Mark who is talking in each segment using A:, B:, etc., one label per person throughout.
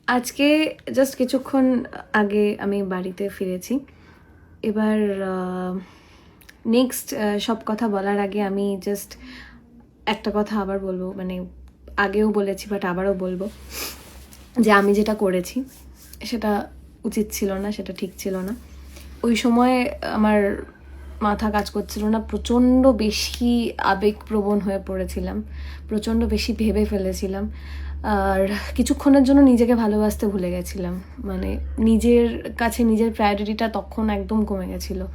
A: আজকে জাস্ট কিছুক্ষণ আগে আমি বাড়িতে ফিরেছি। এবার নেক্সট সব কথা বলার আগে আমি জাস্ট একটা কথা আবার বলবো, মানে আগেও বলেছি বাট আবারও বলবো যে আমি যেটা করেছি সেটা উচিত ছিল না, সেটা ঠিক ছিল না। ওই সময় আমার মাথা কাজ করছিল না, প্রচণ্ড বেশি আবেগপ্রবণ হয়ে পড়েছিলাম, প্রচণ্ড বেশি ভেবে ফেলেছিলাম, আর কিছুক্ষণের জন্য নিজেকে ভালোবাসতে ভুলে গেছিলাম। মানে নিজের কাছে নিজের প্রায়োরিটিটা তখন একদম কমে গেছিলো।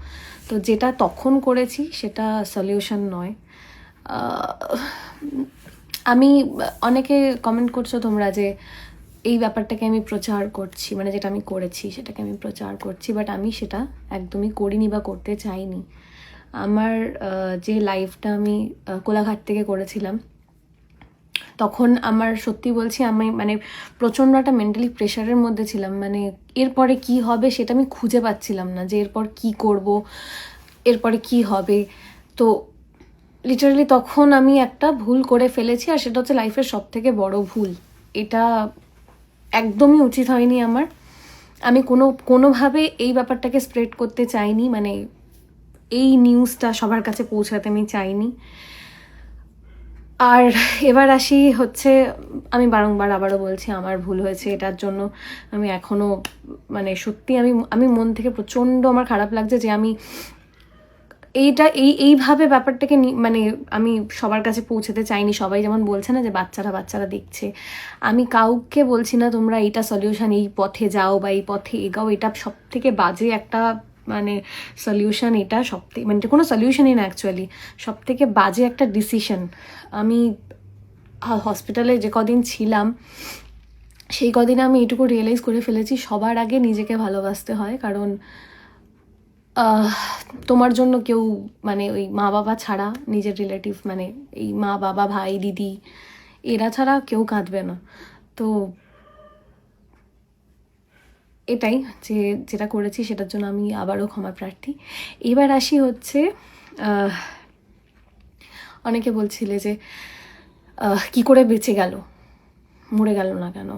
A: তো যেটা তখন করেছি সেটা সলিউশন নয়। আমি অনেকে কমেন্ট করছো তোমরা যে এই ব্যাপারটাকে আমি প্রচার করছি, মানে যেটা আমি করেছি সেটাকে আমি প্রচার করছি, বাট আমি সেটা একদমই করিনি বা করতে চাইনি। আমার যে লাইফটা আমি কোলাঘাট থেকে করেছিলাম, তখন আমার সত্যি বলছি আমি মানে প্রচণ্ড একটা মেন্টালি প্রেশারের মধ্যে ছিলাম। মানে এরপরে কি হবে সেটা আমি খুঁজে পাচ্ছিলাম না, যে এরপর কি করব, এরপরে কি হবে। তো লিটারালি তখন আমি একটা ভুল করে ফেলেছি, আর সেটা হচ্ছে লাইফের সব থেকে বড় ভুল। এটা একদমই উচিত হয়নি আমার। আমি কোনোভাবে এই ব্যাপারটাকে স্প্রেড করতে চাইনি, মানে এই নিউজটা সবার কাছে পৌঁছাতে আমি চাইনি। আর এবার আসি হচ্ছে, আমি বারংবার আবারও বলছি আমার ভুল হয়েছে, এটার জন্য আমি এখনও মানে সত্যি আমি মন থেকে প্রচণ্ড আমার খারাপ লাগছে যে আমি এইভাবে ব্যাপারটাকে মানে আমি সবার কাছে পৌঁছাতে চাইনি। সবাই যেমন বলছে না যে বাচ্চারা দেখছে, আমি কাউকে বলছি না তোমরা এইটা সলিউশন, এই পথে যাও বা এই পথে এগাও, এটা সব থেকে বাজে একটা মানে সলিউশন। এটা মানে কোনো সলিউশনই না, অ্যাকচুয়ালি সব থেকে বাজে একটা ডিসিশন। আমি হসপিটালে যে কদিন ছিলাম সেই কদিনে আমি এটুকু রিয়েলাইজ করে ফেলেছি, সবার আগে নিজেকে ভালোবাসতে হয়। কারণ তোমার জন্য কেউ, মানে ওই মা বাবা ছাড়া, নিজের রিলেটিভ মানে এই মা বাবা ভাই দিদি এরা ছাড়া কেউ কাঁদবে না। তো এটাই যেটা করেছি সেটার জন্য আমি আবারও ক্ষমা প্রার্থী। এবার আসি হচ্ছে, অনেকে বলছিলে যে কি করে বেঁচে গেল, মরে গেল না কেন,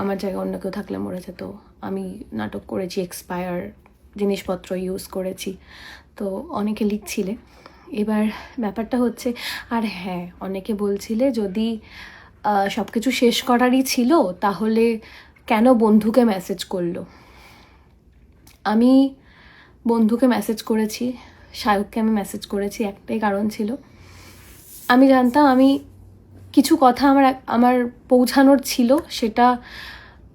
A: আমার জায়গায় অন্য কেউ থাকলে মরে যেত, আমি নাটক করেছি, এক্সপায়ার জিনিসপত্র ইউজ করেছি, তো অনেকে লিখছিলে। এবার ব্যাপারটা হচ্ছে, আর হ্যাঁ অনেকে বলছিলে যদি সব কিছু শেষ করারই ছিল তাহলে কেন বন্ধুকে মেসেজ করলো। আমি বন্ধুকে মেসেজ করেছি, সায়ককে আমি মেসেজ করেছি, একটাই কারণ ছিল, আমি জানতাম আমি কিছু কথা আমার পৌঁছানোর ছিল, সেটা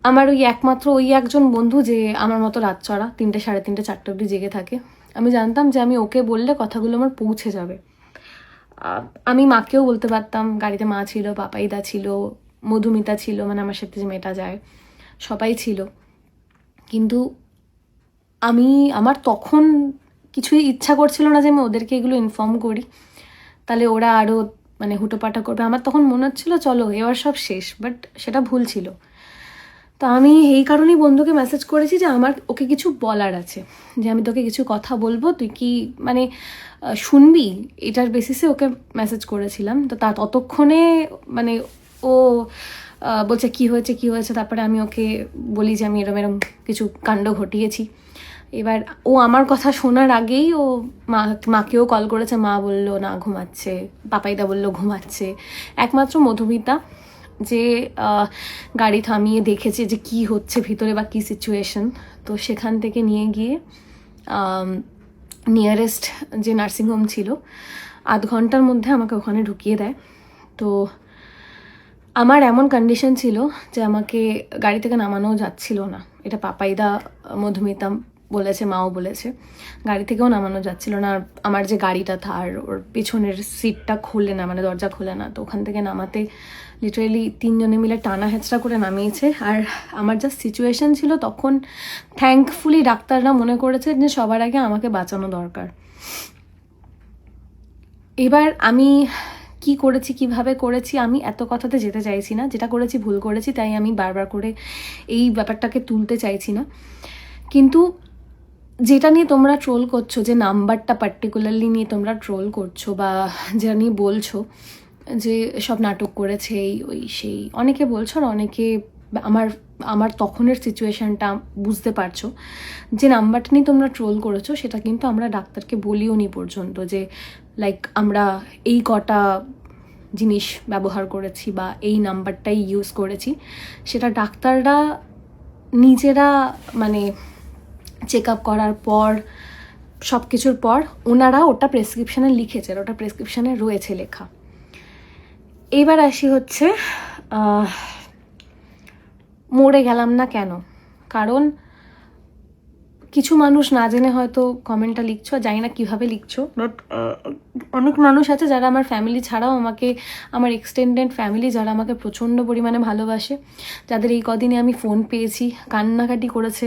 A: আমার একমাত্র ওই একজন বন্ধু যে আমার মতো রাত চড়া 3টে, 3:30, 4টে অবধি জেগে থাকে। আমি জানতাম যে আমি ওকে বললে কথাগুলো আমার পৌঁছে যাবে। আমি মাকেও বলতে পারতাম, গাড়িতে মা ছিল, পাপাইদা ছিল, মধুমিতা ছিল, মানে আমার সাথে যে মেয়েটা যায় সবাই ছিল। কিন্তু আমার তখন কিছুই ইচ্ছা করছিল না যে আমি ওদেরকে এগুলো ইনফর্ম করি, তাহলে ওরা আরও মানে হুটোপাটা করবে। আমার তখন মনে হচ্ছিলো চলো এবার সব শেষ, বাট সেটা ভুল ছিল। তো আমি এই কারণেই বন্ধুকে মেসেজ করেছি যে আমার ওকে কিছু বলার আছে, যে আমি তোকে কিছু কথা বলবো, তুই কি মানে শুনবি, এটার বেসিসে ওকে মেসেজ করেছিলাম। তো ততক্ষণে মানে ও বলছে কি হয়েছে, তারপরে আমি ওকে বলি যে আমি এরম কিছু কাণ্ড ঘটিয়েছি। এবার ও আমার কথা শোনার আগেই ও মাকেও কল করেছে, মা বললো না ঘুমাচ্ছে, পাপাইদা বললো ঘুমাচ্ছে। একমাত্র মধুমিতা যে গাড়ি থামিয়ে দেখেছে যে কি হচ্ছে ভিতরে বা কী সিচুয়েশন, তো সেখান থেকে নিয়ে গিয়ে নিয়ারেস্ট যে নার্সিংহোম ছিল 8 ঘন্টার মধ্যে আমাকে ওখানে ঢুকিয়ে দেয়। তো আমার এমন কন্ডিশন ছিল যে আমাকে গাড়ি থেকে নামানোও যাচ্ছিল না, এটা পাপাইদা মধুমিতা বলেছে, মাও বলেছে, গাড়ি থেকেও নামানো যাচ্ছিল না। আমার যে গাড়িটা থার, ওর পিছনের সিটটা খোলে না, মানে দরজা খোলে না, তো ওখান থেকে নামাতে লিটারেলি 3 জনে মিলে টানা হেঁচড়া করে নামিয়েছে। আর আমার যা সিচুয়েশন ছিল তখন, থ্যাঙ্কফুলি ডাক্তাররা মনে করেছে যে সবার আগে আমাকে বাঁচানো দরকার। এবার আমি কি করেছি, কিভাবে করেছি, আমি এত কথাতে যেতে চাইছি না, যেটা করেছি ভুল করেছি, তাই আমি বারবার করে এই ব্যাপারটাকে তুলতে চাইছি না। কিন্তু যেটা নিয়ে তোমরা ট্রোল করছো, যে নাম্বারটা পার্টিকুলারলি নিয়ে তোমরা ট্রোল করছো বা যেটা নিয়ে বলছো যে সব নাটক করেছে এই ওই সেই, অনেকে বলছো আর অনেকে আমার আমার তখনের সিচুয়েশানটা বুঝতে পারছো। যে নাম্বারটা নিয়ে তোমরা ট্রোল করেছো সেটা কিন্তু আমরা ডাক্তারকে বলিও নি পর্যন্ত, যে লাইক আমরা এই কটা জিনিস ব্যবহার করেছি বা এই নাম্বারটাই ইউজ করেছি। সেটা ডাক্তাররা নিজেরা মানে চেক আপ করার পর সব কিছুর পর ওনারা ওটা প্রেসক্রিপশানে লিখেছে, ওটা প্রেসক্রিপশানে রয়েছে লেখা। এইবার আসি হচ্ছে মরে গেলাম না কেন। কারণ কিছু মানুষ না জেনে হয়তো কমেন্টটা লিখছো, জানি না কীভাবে লিখছো, বাট অনেক মানুষ আছে যারা আমার ফ্যামিলি ছাড়াও আমাকে, আমার এক্সটেন্ডেড ফ্যামিলি যারা আমাকে প্রচণ্ড পরিমাণে ভালোবাসে, যাদের এই কদিনে আমি ফোন পেয়েছি, কান্নাকাটি করেছে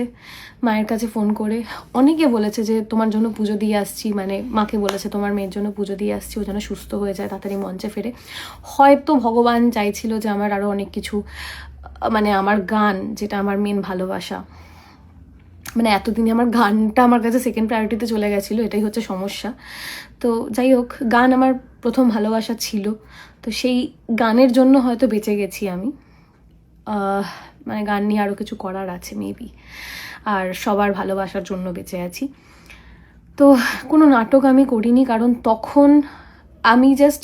A: মায়ের কাছে ফোন করে। অনেকে বলেছে যে তোমার জন্য পুজো দিয়ে আসছি, মানে মাকে বলেছে তোমার মেয়ের জন্য পুজো দিয়ে আসছি, ও যেন সুস্থ হয়ে যায়, তাড়াতাড়ি মঞ্চে ফেরে। হয়তো ভগবান চাইছিল যে আমার আরও অনেক কিছু, মানে আমার গান যেটা আমার মেন ভালোবাসা, মানে এতদিনে আমার গানটা আমার কাছে সেকেন্ড প্রায়োরিটিতে চলে গেছিলো, এটাই হচ্ছে সমস্যা। তো যাই হোক, গান আমার প্রথম ভালোবাসা ছিল, তো সেই গানের জন্য হয়তো বেঁচে গেছি আমি। মানে গান নিয়ে আরও কিছু করার আছে মেবি, আর সবার ভালোবাসার জন্য বেঁচে আছি। তো কোনো নাটক আমি করিনি, কারণ তখন আমি জাস্ট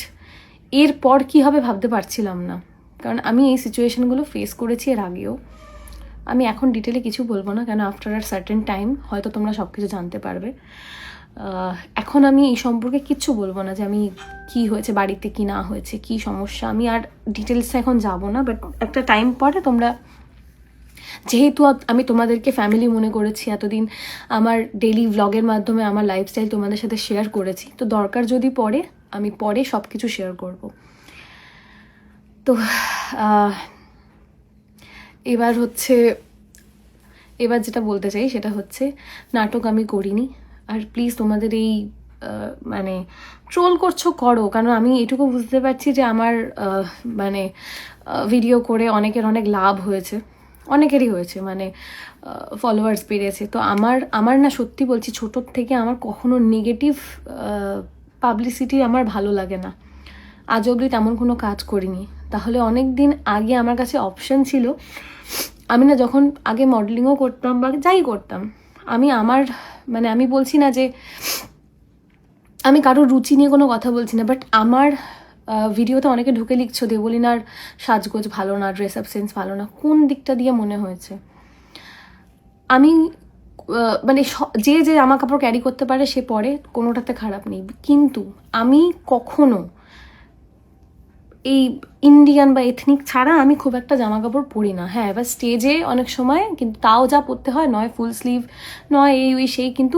A: এরপর কী হবে ভাবতে পারছিলাম না। কারণ আমি এই সিচুয়েশানগুলো ফেস করেছি এর আগেও। আমি এখন ডিটেলে কিছু বলবো না, কেন আফটার আ সার্টেন টাইম হয়তো তোমরা সব কিছু জানতে পারবে। এখন আমি এই সম্পর্কে কিচ্ছু বলবো না যে আমি কি হয়েছে বাড়িতে, কি না হয়েছে, কি সমস্যা, আমি আর ডিটেলসে এখন যাব না। বাট একটা টাইম পরে তোমরা, যেহেতু আমি তোমাদেরকে ফ্যামিলি মনে করেছি, এতদিন আমার ডেইলি ভ্লগের মাধ্যমে আমার লাইফস্টাইল তোমাদের সাথে শেয়ার করেছি, তো দরকার যদি পড়ে আমি পরে সব কিছু শেয়ার করব। তো এবার যেটা বলতে চাই সেটা হচ্ছে, নাটক আমি করিনি। আর প্লিজ তোমাদের এই মানে ট্রোল করছো করো, কারণ আমি এটুকু বুঝতে পারছি যে আমার মানে ভিডিও করে অনেকের অনেক লাভ হয়েছে, অনেকেরই হয়েছে, মানে ফলোয়ার্স বেড়েছে। তো আমার না, সত্যি বলছি, ছোটোর থেকে আমার কখনো নেগেটিভ পাবলিসিটি আমার ভালো লাগে না। আজ অবধি তেমন কোনো কাজ করিনি। তাহলে অনেক দিন আগে আমার কাছে অপশান ছিল, আমি না যখন আগে মডেলিংও করতাম বা যাই করতাম, মানে আমি বলছি না যে আমি কারোর রুচি নিয়ে কোনো কথা বলছি না, বাট আমার ভিডিওতে অনেকে ঢুকে লিখছো দেবলিনার সাজগোজ ভালো না, ড্রেস আপ সেন্স ভালো না। কোন দিকটা দিয়ে মনে হয়েছে? আমি মানে যে জামা কাপড় ক্যারি করতে পারে সে পরে, কোনোটাতে খারাপ নেই, কিন্তু আমি কখনো এই ইন্ডিয়ান বা এথনিক ছাড়া আমি খুব একটা জামা কাপড় পরি না। হ্যাঁ, এবার স্টেজে অনেক সময়, কিন্তু তাও যা পরতে হয়, নয় ফুল স্লিভ, নয় এই ওই সেই। কিন্তু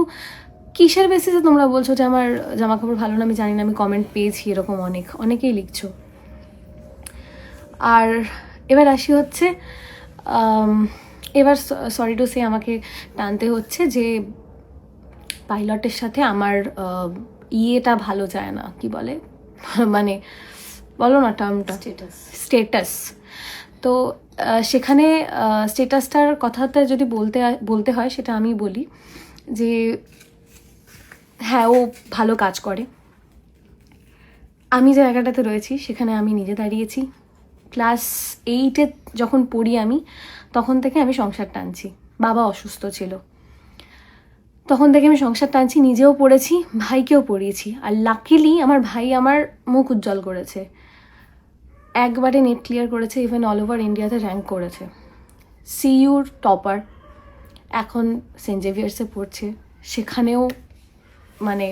A: কিসের বেসিসে তোমরা বলছো যে আমার জামা কাপড় ভালো না? আমি জানি না, আমি কমেন্ট পেয়েছি এরকম অনেকেই লিখছো। আর এবার আসি হচ্ছে, এবার সরি টু সে আমাকে টানতে হচ্ছে যে পাইলটের সাথে আমার ইয়েটা ভালো যায় না, কি বলে, মানে বলো না টার্মটা, স্টেটাস। তো সেখানে স্টেটাসটার কথাটা যদি বলতে হয়, সেটা আমি বলি যে হ্যাঁ, ও ভালো কাজ করে। আমি যে জায়গাটাতে রয়েছি সেখানে আমি নিজে দাঁড়িয়েছি। ক্লাস 8-এ যখন পড়ি আমি, তখন থেকে আমি সংসার টানছি। বাবা অসুস্থ ছিল, তখন থেকে আমি সংসার টানছি, নিজেও পড়েছি, ভাইকেও পড়িয়েছি। আর লাকিলি আমার ভাই আমার মুখ উজ্জ্বল করেছে, একবারে নেট ক্লিয়ার করেছে, ইভেন অল ওভার ইন্ডিয়াতে র্যাঙ্ক করেছে, সিইউর টপার, এখন সেন্ট জেভিয়ার্সে পড়ছে, সেখানেও মানে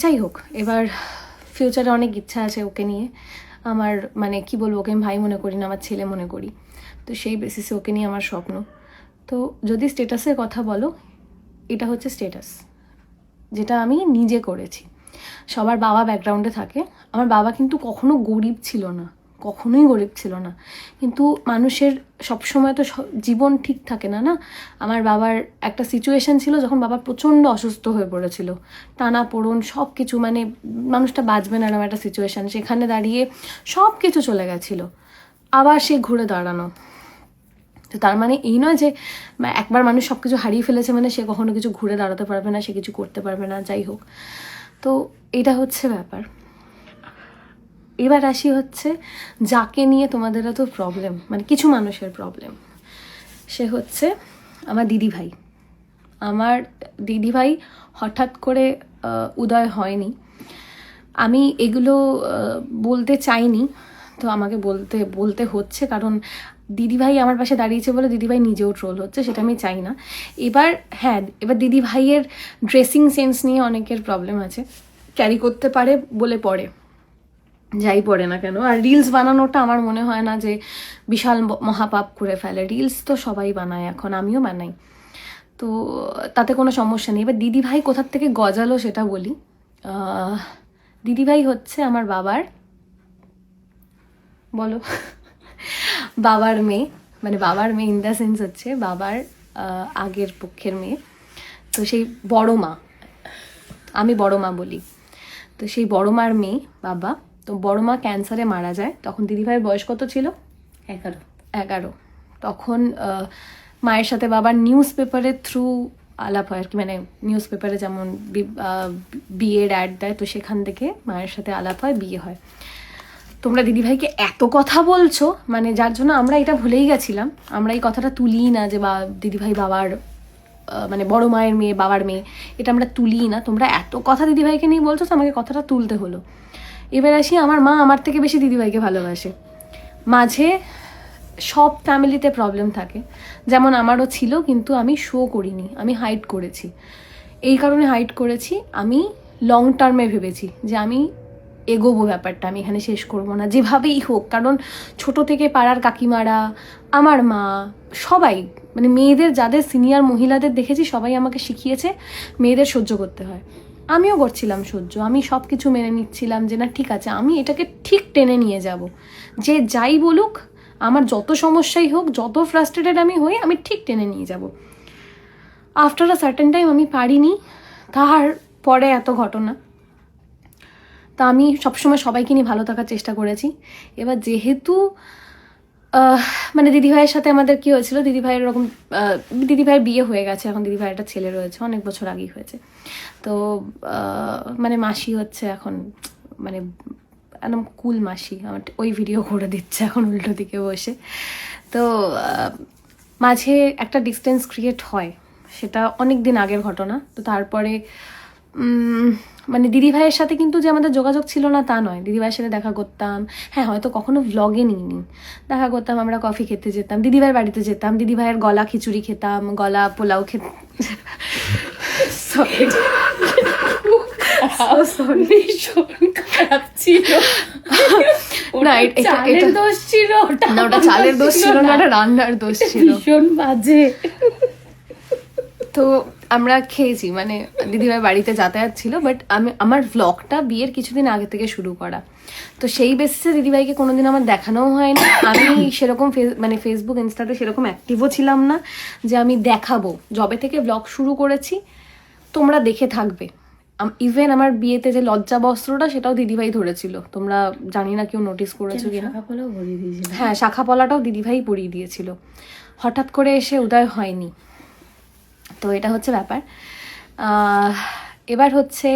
A: যাই হোক। এবার ফিউচারে অনেক ইচ্ছা আছে ওকে নিয়ে, আমার মানে কি বলবো, ওকে আমি ভাই মনে করি না, আমার ছেলে মনে করি। তো সেই বেসিসে ওকে নিয়ে আমার স্বপ্ন। তো যদি স্টেটাসের কথা বলো, এটা হচ্ছে স্টেটাস যেটা আমি নিজে করেছি। সবার বাবা ব্যাকগ্রাউন্ডে থাকে, আমার বাবা কিন্তু কখনো গরিব ছিল না, কখনোই গরিব ছিল না। কিন্তু মানুষের সবসময় তো জীবন ঠিক থাকে না, না। আমার বাবার একটা সিচুয়েশান ছিল যখন বাবা প্রচণ্ড অসুস্থ হয়ে পড়েছিল, টানা পোড়ন সব কিছু, মানে মানুষটা বাঁচবে না এরকম একটা সিচুয়েশান, সেখানে দাঁড়িয়ে সব কিছু চলে গেছিলো, আবার সে ঘুরে দাঁড়ানো। তো তার মানে এই নয় যে একবার মানুষ সব কিছু হারিয়ে ফেলেছে মানে সে কখনো কিছু ঘুরে দাঁড়াতে পারবে না, সে কিছু করতে পারবে না, যাই হোক। তো এটা হচ্ছে ব্যাপার। এবার আসি হচ্ছে যাকে নিয়ে তোমাদের এত প্রবলেম, মানে কিছু মানুষের প্রবলেম, সে হচ্ছে আমার দিদিভাই। আমার দিদিভাই হঠাৎ করে উদয় হয়নি। আমি এগুলো বলতে চাইনি, তো আমাকে বলতে হচ্ছে, কারণ দিদিভাই আমার পাশে দাঁড়িয়েছে বলে দিদিভাই নিজেও ট্রোল হচ্ছে, সেটা আমি চাই না। এবার দিদিভাইয়ের ড্রেসিং সেন্স নিয়ে অনেকের প্রবলেম আছে, ক্যারি করতে পারে বলে পড়ে, যাই পড়ে না কেন। আর রিলস বানানোটা আমার মনে হয় না যে বিশাল মহাপাপ করে ফেলে, রিলস তো সবাই বানায় এখন, আমিও বানাই, তো তাতে কোনো সমস্যা নেই। এবার দিদিভাই কোথার থেকে গজালো সেটা বলি। দিদিভাই হচ্ছে আমার বাবার, বলো, বাবার মেয়ে, মানে বাবার মেয়ে ইন দ্য সেন্স হচ্ছে বাবার আগের পক্ষের মেয়ে। তো সেই বড় মা, আমি বড় মা বলি, তো সেই বড় মার মেয়ে বাবা। তো বড় মা ক্যান্সারে মারা যায়, তখন দিদিভাইয়ের বয়স কত ছিল? 11। তখন মায়ের সাথে বাবার নিউজ পেপারের থ্রু আলাপ হয় আর কি, মানে নিউজ পেপারে যেমন বিয়ের অ্যাড দেয়, তো সেখান থেকে মায়ের সাথে আলাপ হয়, বিয়ে হয়। তোমরা দিদিভাইকে এত কথা বলছো, মানে যার জন্য আমরা এটা ভুলেই গেছিলাম, আমরা এই কথাটা তুলিই না যে দিদিভাই বাবার মানে বড় মায়ের মেয়ে, বাবার মেয়ে, এটা আমরা তুলিই না। তোমরা এত কথা দিদিভাইকে নিয়ে বলছো, তো আমাকে কথাটা তুলতে হলো। এবার আসি, আমার মা আমার থেকে বেশি দিদিভাইকে ভালোবাসে। মাঝে সব ফ্যামিলিতে প্রবলেম থাকে, যেমন আমারও ছিল, কিন্তু আমি শো করিনি, আমি হাইড করেছি। এই কারণে হাইড করেছি, আমি লং টার্মে ভেবেছি যে আমি এগোবো ব্যাপারটা, আমি এখানে শেষ করবো না, যেভাবেই হোক। কারণ ছোট থেকে পাড়ার কাকিমারা, আমার মা, সবাই, মানে মেয়েদের যাদের সিনিয়র মহিলাদের দেখেছি সবাই আমাকে শিখিয়েছে মেয়েদের সহ্য করতে হয়। আমিও করছিলাম সহ্য, আমি সব কিছু মেনে নিচ্ছিলাম যে না ঠিক আছে, আমি এটাকে ঠিক টেনে নিয়ে যাব, যে যাই বলুক, আমার যত সমস্যাই হোক, যত ফ্রাস্ট্রেটেড আমি হই, আমি ঠিক টেনে নিয়ে যাব। আফটার আ সার্টেন টাইম আমি পারিনি, তারপরে এত ঘটনা। তা আমি সবসময় সবাইকে নিয়ে ভালো থাকার চেষ্টা করেছি। এবার যেহেতু মানে দিদিভাইয়ের সাথে আমাদের কি হয়েছিল, দিদিভাইয়ের এরকম দিদিভাইয়ের বিয়ে হয়ে গেছে, এখন দিদিভাইয়ের একটা ছেলে রয়েছে, অনেক বছর আগেই হয়েছে। তো মানে মাসি হচ্ছে এখন, মানে একদম কুল মাসি, আমার ওই ভিডিও করে দিচ্ছে এখন উল্টো দিকে বসে। তো মাঝে একটা ডিস্টেন্স ক্রিয়েট হয়, সেটা অনেক দিন আগের ঘটনা। তো তারপরে মানে দিদিভাইয়ের সাথে কিন্তু যে আমাদের যোগাযোগ ছিল না তা নয়, দিদিভাইয়ের সাথে দেখা করতাম, হ্যাঁ হয়তো কখনো ভ্লগে নিইনি, দেখা করতাম, আমরা কফি খেতে যেতাম, দিদিভাইয়ের বাড়িতে যেতাম, দিদিভাইয়ের গলা খিচুড়ি খেতাম, গলা পোলাও খেতাম, সরি খারাপ ছিল না, এটা দোষ ছিল না, ওটা চালের দোষ ছিল না, ওটা রান্নার দোষ ছিল, ভীষণ বাজে। তো আমরা খেয়েছি, মানে দিদিভাই বাড়িতে যাতায়াত ছিল, বাট আমার ভ্লগটা বিয়ের কিছুদিন আগে থেকে শুরু করা, তো সেই বেসিসে দিদিভাইকে কোনোদিন আমার দেখানোও হয়নি। আমি সেরকম মানে ফেসবুক ইনস্টাতে সেরকম অ্যাক্টিভও ছিলাম না যে আমি দেখাবো। যবে থেকে ভ্লগ শুরু করেছি তোমরা দেখে থাকবে, ইভেন আমার বিয়েতে যে লজ্জা বস্ত্রটা সেটাও দিদিভাই ধরেছিল, তোমরা জানি না কেউ নোটিস করেছো কিনা। হ্যাঁ, শাখা পলাটাও দিদিভাই পরিয়ে দিয়েছিল, হঠাৎ করে এসে উদয় হয়নি। তো এটা হচ্ছে ব্যাপার। এবার হচ্ছে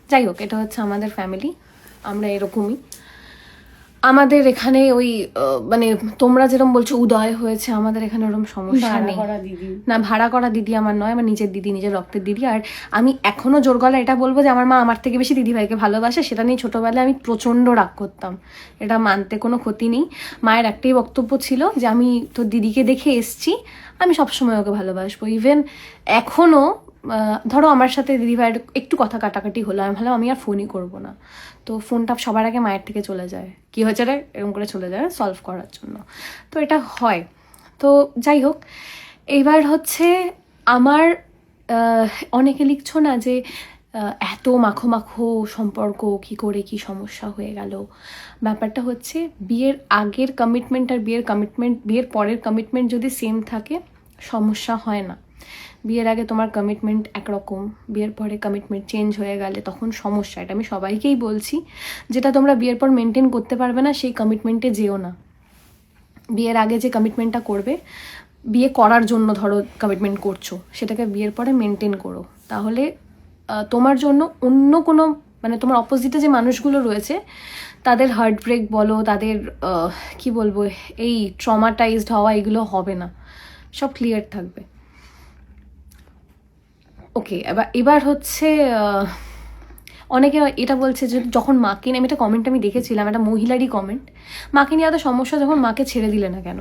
A: যাই হোক, এটা হচ্ছে আমাদের ফ্যামিলি, আমরা এরকমই। আমাদের এখানে ওই মানে তোমরা যেরকম বলছো উদয় হয়েছে, আমাদের এখানে ওরকম সমস্যা নেই। না, ভাড়া করা দিদি আমার নয়, আমার নিজের দিদি, নিজের রক্তের দিদি। আর আমি এখনো জোর গলা এটা বলবো যে আমার মা আমার থেকে বেশি দিদিভাইকে ভালোবাসে। সেটা নিয়ে ছোটবেলায় আমি প্রচণ্ড রাগ করতাম, এটা মানতে কোনো ক্ষতি নেই। মায়ের একটাই বক্তব্য ছিল যে আমি তোর দিদিকে দেখে এসছি, আমি সবসময় ওকে ভালোবাসবো। ইভেন এখনও ধরো আমার সাথে দিদিভাইয়ের একটু কথা কাটাকাটি হলো, আমি ভালো, আমি আর ফোনই করবো না, তো ফোনটা সবার আগে মায়ের থেকে চলে যায়, কী হয়েছে রে এরকম করে চলে যায় সলভ করার জন্য। তো এটা হয়। তো যাই হোক, এইবার হচ্ছে আমার অনেকে লিখছো না যে এত মাখো মাখো সম্পর্ক, কি করে কি সমস্যা হয়ে গেল। ব্যাপারটা হচ্ছে বিয়ের আগের কমিটমেন্ট আর বিয়ের পরের কমিটমেন্ট যদি সেম থাকে সমস্যা হয় না। বিয়ের আগে তোমার কমিটমেন্ট একরকম, বিয়ের পরে কমিটমেন্ট চেঞ্জ হয়ে গেলে তখন সমস্যা। এটা আমি সবাইকেই বলছি, যেটা তোমরা বিয়ের পর মেনটেন করতে পারবে না সেই কমিটমেন্টে যেও না। বিয়ের আগে যে কমিটমেন্টটা করবে, বিয়ে করার জন্য ধরো কমিটমেন্ট করছো, সেটাকে বিয়ের পরে মেনটেন করো, তাহলে তোমার জন্য অন্য কোনো, মানে তোমার অপোজিটে যে মানুষগুলো রয়েছে তাদের হার্ট ব্রেক বলো, তাদের কি বলবো, এই ট্রমাটাইজড হওয়া এগুলো হবে না, সব ক্লিয়ার থাকবে। ওকে, এবার হচ্ছে অনেকে এটা বলছে যে যখন মাকে নিয়ে, আমি একটা কমেন্ট আমি দেখেছিলাম, একটা মহিলারই কমেন্ট, মাকে নিয়ে এত সমস্যা যখন মাকে ছেড়ে দিলে না কেন?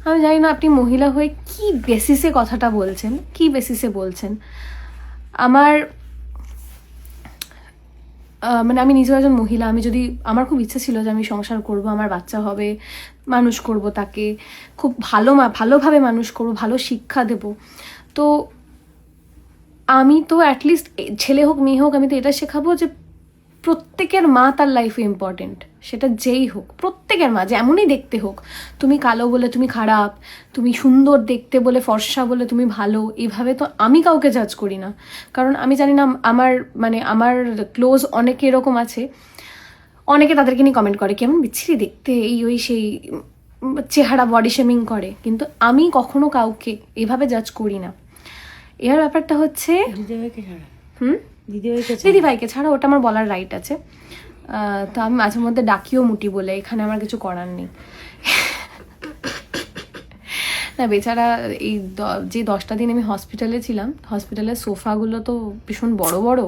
A: আমি জানি না আপনি মহিলা হয়ে কি বেসিসে কথাটা বলছেন, কি বেসিসে বলছেন। আমার মানে আমি নিজেও একজন মহিলা, আমি যদি, আমার খুব ইচ্ছা ছিল যে আমি সংসার করব, আমার বাচ্চা হবে, মানুষ করব তাকে, খুব ভালোভাবে মানুষ করব, ভালো শিক্ষা দেব। তো আমি তো অ্যাটলিস্ট ছেলে হোক মেয়ে হোক, আমি তো এটা শেখাবো যে প্রত্যেকের মা তার লাইফে ইম্পর্টেন্ট, সেটা যেই হোক, প্রত্যেকের মা যেমনই দেখতে হোক। তুমি কালো বলে তুমি খারাপ, তুমি সুন্দর দেখতে বলে ফর্সা বলে তুমি ভালো, এইভাবে তো আমি কাউকে জাজ করি না। কারণ আমি জানি না, আমার ক্লোজ অনেকে এরকম আছে, অনেকে তাদেরকে নিয়ে কমেন্ট করে কেমন বিচ্ছিরি দেখতে, এই ওই সেই চেহারা বডি শেমিং করে, কিন্তু আমি কখনো কাউকে এভাবে জাজ করি না। এর ব্যাপারটা হচ্ছে দিদিভাইকে ছাড়া, ওটা আমার বলার রাইট আছে। তো আমি মাঝে মধ্যে ডাকিও মুটি বলে, এখানে আমার কিছু করার নেই। না বেচারা, এই যে 10টা দিন আমি হসপিটালে ছিলাম, হসপিটালের সোফাগুলো তো ভীষণ বড় বড়,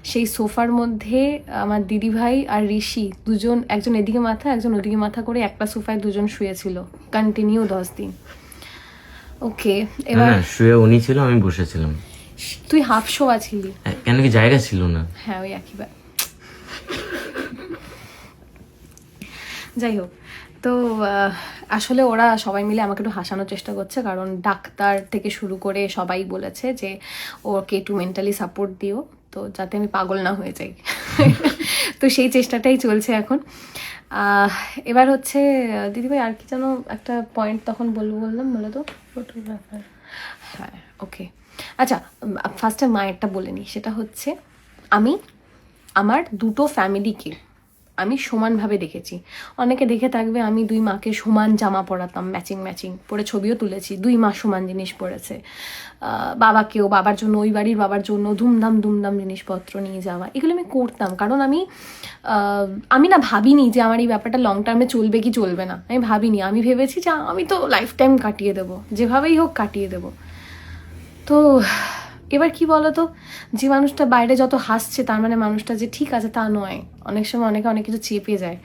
A: সেই সোফার মধ্যে আমার দিদিভাই আর ঋষি দুজন, একজন এদিকে মাথা একজন ওদিকে মাথা করে একটা সোফায় দুজন শুয়েছিল কন্টিনিউ 10 দিন। ওকে, এবার
B: শুয়ে উনি ছিল, আমি বসেছিলাম।
A: তুই হাফ শোয়া ছিলি
B: কেন, কি জায়গা ছিল না?
A: হ্যাঁ, ওই একই ব্যাপার। যাই হোক, তো আসলে ওরা সবাই মিলে আমাকে একটু হাসানোর চেষ্টা করছে, কারণ ডাক্তার থেকে শুরু করে সবাই বলেছে যে ওকে একটু মেন্টালি সাপোর্ট দিও, তো যাতে আমি পাগল না হয়ে যাই। তো সেই চেষ্টাটাই চলছে এখন। এবার হচ্ছে দিদিভাই আর কি যেন একটা পয়েন্ট তখন বললাম বলে তো, ফটোগ্রাফার। হ্যাঁ, ওকে, আচ্ছা, ফার্স্টে মায়েরটা বলে নিই। সেটা হচ্ছে আমি আমার দুটো ফ্যামিলিকে আমি সমানভাবে দেখেছি। অনেকে দেখে থাকবে আমি 2 মাকে সমান জামা পরাতাম, ম্যাচিং পরে ছবিও তুলেছি, 2 মা সমান জিনিস পরেছে। বাবাকেও, বাবার জন্য, ওই বাড়ির বাবার জন্য ধুমধাম জিনিসপত্র নিয়ে যাওয়া, এগুলো আমি করতাম। কারণ আমি না ভাবিনি যে আমার এই ব্যাপারটা লং টার্মে চলবে কি চলবে না, আমি ভাবিনি। আমি ভেবেছি যে আমি তো লাইফ টাইম কাটিয়ে দেবো, যেভাবেই হোক কাটিয়ে দেবো। তো এবার কি বলতো, যে মানুষটা বাইরে যত হাসছে তার মানে মানুষটা যে ঠিক আছে তা নয়। অনেক সময় অনেকে অনেক কিছু চেপে যায়।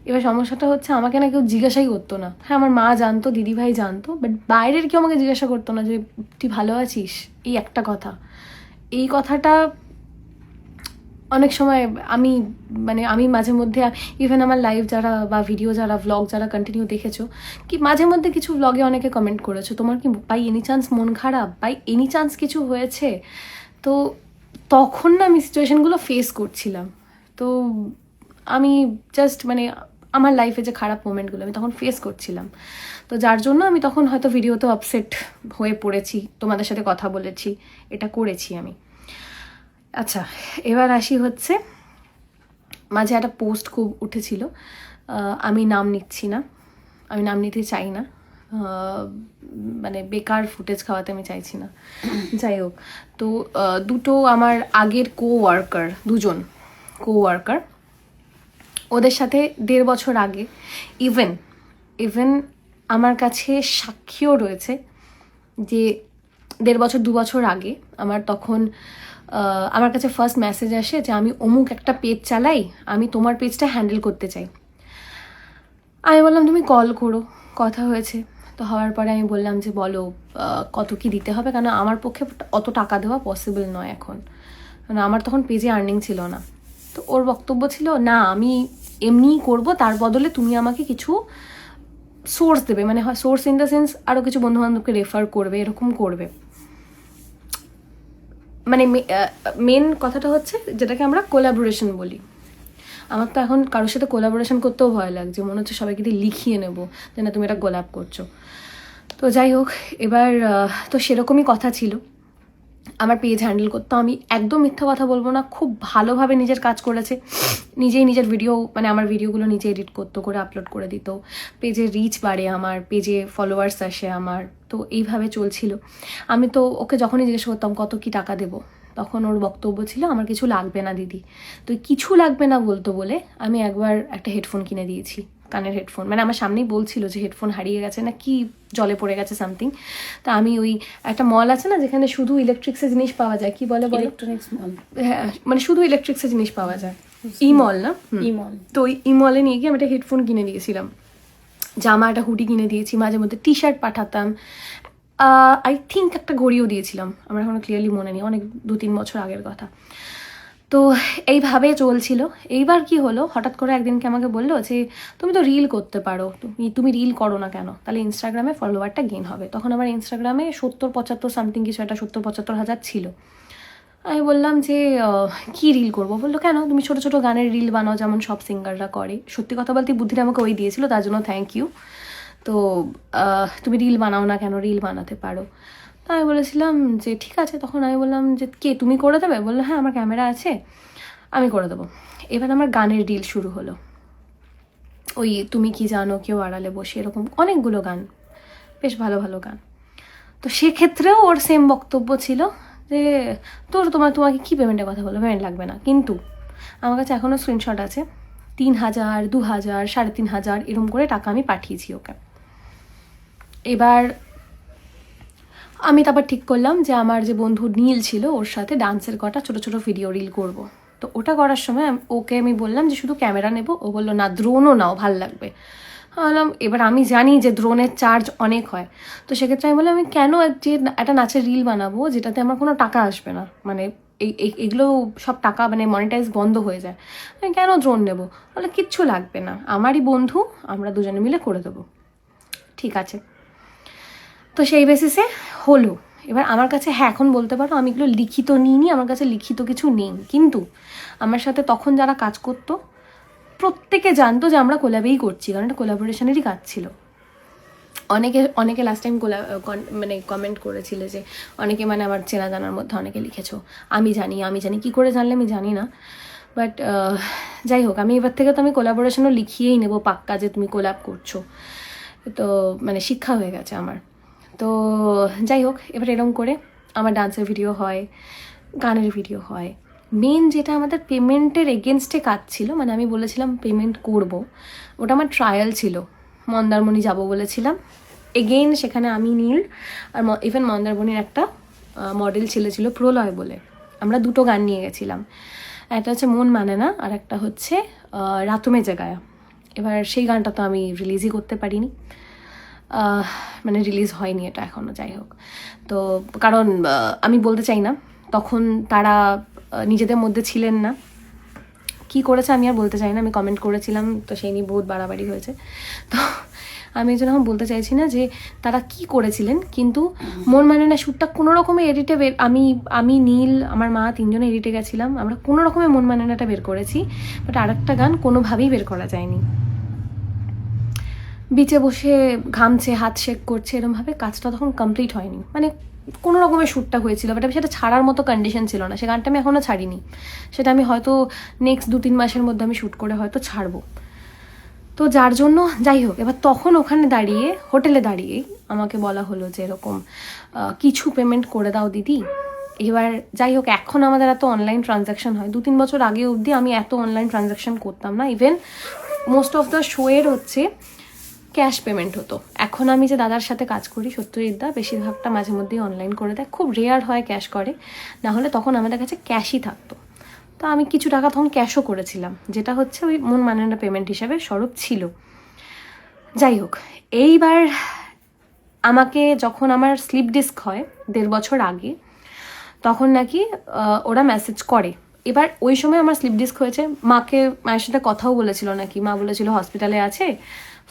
A: এবার সমস্যাটা হচ্ছে আমাকে না কেউ জিজ্ঞাসাই করতো না। হ্যাঁ, আমার মা জানতো, দিদিভাই জানতো, বাট বাইরের কেউ আমাকে জিজ্ঞাসা করতো না যে তুই ভালো আছিস, এই একটা কথা। এই কথাটা অনেক সময় আমি মাঝে মধ্যে, ইভেন আমার লাইভ যারা বা ভিডিও যারা, ভ্লগ যারা কন্টিনিউ দেখেছো, কি মাঝে মধ্যে কিছু ভ্লগে অনেকে কমেন্ট করেছো তোমার কি বাই এনি চান্স মন খারাপ, বাই এনি চান্স কিছু হয়েছে। তো তখন না আমি সিচুয়েশনগুলো ফেস করছিলাম। তো আমি জাস্ট আমার লাইফে যে খারাপ মোমেন্টগুলো আমি তখন ফেস করছিলাম, তো যার জন্য আমি তখন হয়তো ভিডিওতেও আপসেট হয়ে পড়েছি, তোমাদের সাথে কথা বলেছি, এটা করেছি আমি। আচ্ছা, এবার আসি হচ্ছে, মাঝে একটা পোস্ট খুব উঠেছিল, আমি নাম নিচ্ছি না, আমি নাম নিতে চাই না, বেকার ফুটেজ খাওয়াতে আমি চাইছি না। যাই হোক, তো দুটো আমার আগের দুজন কো ওয়ার্কার, ওদের সাথে 1.5 বছর আগে, ইভেন আমার কাছে সাক্ষীও রয়েছে যে 1.5 বছর 2 বছর আগে আমার কাছে ফার্স্ট মেসেজ আসে যে আমি অমুক একটা পেজ চালাই, আমি তোমার পেজটা হ্যান্ডেল করতে চাই। আমি বললাম তুমি কল করো, কথা হয়েছে। তো হওয়ার পরে আমি বললাম যে বলো কত কি দিতে হবে, কারণ আমার পক্ষে অত টাকা দেওয়া পসিবল নয় এখন, কারণ আমার তখন পেজে আর্নিং ছিল না। তো ওর বক্তব্য ছিল না আমি এমনিই করব, তার বদলে তুমি আমাকে কিছু সোর্স দেবে, সোর্স ইন দ্য সেন্স আরও কিছু বন্ধুবান্ধবকে রেফার করবে, এরকম করবে। মেন কথাটা হচ্ছে যেটাকে আমরা কোলাবোরেশন বলি। আমার তো এখন কারোর সাথে কোলাবোরেশন করতেও ভয় লাগছে, মনে হচ্ছে সবাইকে দিয়ে লিখিয়ে নেবো যে না তুমি এটা কোলাব করছো। তো যাই হোক, এবার তো সেরকমই কথা ছিল, আমার পেজ হ্যান্ডেল করতো। আমি একদম মিথ্যা কথা বলবো না, খুব ভালোভাবে নিজের কাজ করেছে, নিজেই নিজের ভিডিও আমার ভিডিওগুলো নিজে এডিট করতো, করে আপলোড করে দিত, পেজে রিচ বাড়ে, আমার পেজে ফলোয়ার্স আসে আমার, তো এইভাবে চলছিল। আমি তো ওকে যখনই জিজ্ঞেস করতাম কত কি টাকা দেবো, তখন ওর বক্তব্য ছিল আমার কিছু লাগবে না দিদি। তো এই কিছু লাগবে না বলতো বলে আমি একবার একটা হেডফোন কিনে দিয়েছি, কানের হেডফোন। মানে আমার সামনেই বলছিল যে হেডফোন হারিয়ে গেছে না কি জলে পড়ে গেছে সামথিং। তা আমি ওই একটা মল আছে না যেখানে শুধু ইলেকট্রিক্সের জিনিস পাওয়া যায়, কি বলে
C: ইলেকট্রনিক্স মল,
A: হ্যাঁ মানে শুধু ইলেকট্রিক্সের জিনিস পাওয়া যায়, ই মল না?
C: ই মল।
A: তো ওই ই মলে নিয়ে গিয়ে আমি একটা হেডফোন কিনে দিয়েছিলাম, জামা একটা হুডি কিনে দিয়েছি, মাঝে মধ্যে টি শার্ট পাঠাতাম, আই থিঙ্ক একটা ঘড়িও দিয়েছিলাম, আমার এখনো ক্লিয়ারলি মনে নেই, অনেক 2-3 বছর আগের কথা। তো এইভাবে চলছিল। এইবার কি হলো, হঠাৎ করে একদিনকে আমাকে বললো যে তুমি তো রিল করতে পারো, তুমি রিল করো না কেন, তাহলে ইনস্টাগ্রামে ফলোয়ারটা গেইন হবে। তখন আমার ইনস্টাগ্রামে 70-75 সামথিং কিছু একটা 70-75 হাজার ছিল। আমি বললাম যে কি রিল করবো? বললো কেন, তুমি ছোটো ছোটো গানের রিল বানাও যেমন সব সিঙ্গাররা করে। সত্যি কথা বলতে বুদ্ধিটা আমাকে ওই দিয়েছিল, তার জন্য থ্যাংক ইউ। তো তুমি রিল বানাও না কেন, রিল বানাতে পারো। তো আমি বলেছিলাম যে ঠিক আছে। তখন আমি বললাম যে কে, তুমি করে দেবে? বললো হ্যাঁ আমার ক্যামেরা আছে, আমি করে দেবো। এবার আমার গানের রিল শুরু হলো, ওই তুমি কি জানো, কেউ আড়ালে বসে, এরকম অনেকগুলো গান, বেশ ভালো ভালো গান। তো সেক্ষেত্রেও ওর সেম বক্তব্য ছিল যে তোমাকে কি পেমেন্টের কথা বলো, পেমেন্ট লাগবে না। কিন্তু আমার কাছে এখনও স্ক্রিনশট আছে, 3,000, 2,000, 3,500 এরকম করে টাকা আমি পাঠিয়েছি ওকে। এবার আমি তারপর ঠিক করলাম যে আমার যে বন্ধু নীল ছিল ওর সাথে ডান্সের কটা ছোটো ছোটো ভিডিও রিল করব। তো ওটা করার সময় ওকে আমি বললাম যে শুধু ক্যামেরা নেব। ও বললো না ড্রোনও নাও, ভাল লাগবে। বললাম এবার আমি জানি যে ড্রোনের চার্জ অনেক হয়, তো সেক্ষেত্রে আমি বললাম আমি কেন যে একটা নাচের রিল বানাবো যেটাতে আমার কোনো টাকা আসবে না, মানে এগুলো সব টাকা মানে মনিটাইজ বন্ধ হয়ে যায়, আমি কেন ড্রোন নেবো? বলে কিচ্ছু লাগবে না, আমারই বন্ধু, আমরা দুজনে মিলে করে দেবো। ঠিক আছে। তো সেই বেসিসে হলো। এবার আমার কাছে হ্যাঁ এখন বলতে পারো আমি এগুলো লিখিত নিইনি, আমার কাছে লিখিত কিছু নেই, কিন্তু আমার সাথে তখন যারা কাজ করতো প্রত্যেকে জানতো যে আমরা কোলাবেই করছি, কারণ এটা কোলাবোরেশনেরই কাজ ছিল। অনেকে লাস্ট টাইম মানে কমেন্ট করেছিল যে অনেকে মানে আমার চেনা জানার মধ্যে অনেকে লিখেছো আমি জানি, কি করে জানলে আমি জানি না। বাট যাই হোক, আমি এবার থেকে তো আমি কোলাবোরেশনও লিখিয়েই নেবো পাক্কা যে তুমি কোলাব করছো। তো মানে শিক্ষা হয়ে গেছে আমার। তো যাই হোক, এবার এরকম করে আমার ডান্সের ভিডিও হয়, গানের ভিডিও হয়। মেন যেটা আমাদের পেমেন্টের এগেনস্টে কাজ ছিল, মানে আমি বলেছিলাম পেমেন্ট করব, ওটা আমার ট্রায়াল ছিল। মন্দারমণি যাব বলেছিলাম, এগেইন সেখানে আমি নীল আর ইভেন মন্দারমণির একটা মডেল ছিল প্রলয় বলে, আমরা দুটো গান নিয়ে গেছিলাম। একটা হচ্ছে মন মানে না, আর একটা হচ্ছে রাতুমে জাগায়া। এবার সেই গানটা তো আমি রিলিজই করতে পারিনি, মানে রিলিজ হয়নি এটা এখনও। যাই হোক, তো কারণ আমি বলতে চাই না, তখন তারা নিজেদের মধ্যে ছিলেন না, কি করেছে আমি আর বলতে চাই না। আমি কমেন্ট করেছিলাম তো সেই নিয়ে বহুত বাড়াবাড়ি হয়েছে, তো আমি এই জন্য এখন বলতে চাইছি না যে তারা কি করেছিলেন। কিন্তু মন মানে না শ্যুটটা কোনো রকমে এডিটে আমি নীল আমার মা তিনজনে এডিটে গেছিলাম, আমরা কোনো রকমে মন মানে নাটা বের করেছি। বাট আরেকটা গান কোনোভাবেই বের করা যায়নি। বিচে বসে ঘামছে, হাত শেক করছে, এরমভাবে কাজটা তখন কমপ্লিট হয়নি, মানে কোনো রকমের শ্যুটটা হয়েছিল, বাট আমি সেটা ছাড়ার মতো কন্ডিশন ছিল না। সে গানটা আমি এখনও ছাড়িনি, সেটা আমি হয়তো নেক্সট 2-3 মাসের মধ্যে আমি শ্যুট করে হয়তো ছাড়বো। তো যার জন্য যাই হোক, এবার তখন ওখানে দাঁড়িয়ে হোটেলে দাঁড়িয়েই আমাকে বলা হলো যে এরকম কিছু পেমেন্ট করে দাও দিদি। এবার যাই হোক, এখন আমাদের এত অনলাইন ট্রানজ্যাকশন হয়, 2-3 বছর আগে অবধি আমি এত অনলাইন ট্রানজ্যাকশন করতাম না। ইভেন মোস্ট অফ দ্য শোয়ের হচ্ছে ক্যাশ পেমেন্ট হতো। এখন আমি যে দাদার সাথে কাজ করি সত্যজিৎ দা, বেশিরভাগটা মাঝে মধ্যেই অনলাইন করে দেয়, খুব রেয়ার হয় ক্যাশ করে, না হলে তখন আমাদের কাছে ক্যাশই থাকতো। তো আমি কিছু টাকা তখন ক্যাশও করেছিলাম, যেটা হচ্ছে ওই মন মানে না পেমেন্ট হিসাবে স্বরূপ ছিল। যাই হোক, এইবার আমাকে যখন আমার স্লিপ ডিস্ক হয় 1.5 বছর আগে, তখন নাকি ওরা মেসেজ করে। এবার ওই সময় আমার স্লিপ ডিস্ক হয়েছে, মায়ের সাথে কথাও বলেছিল নাকি, মা বলেছিল হসপিটালে আছে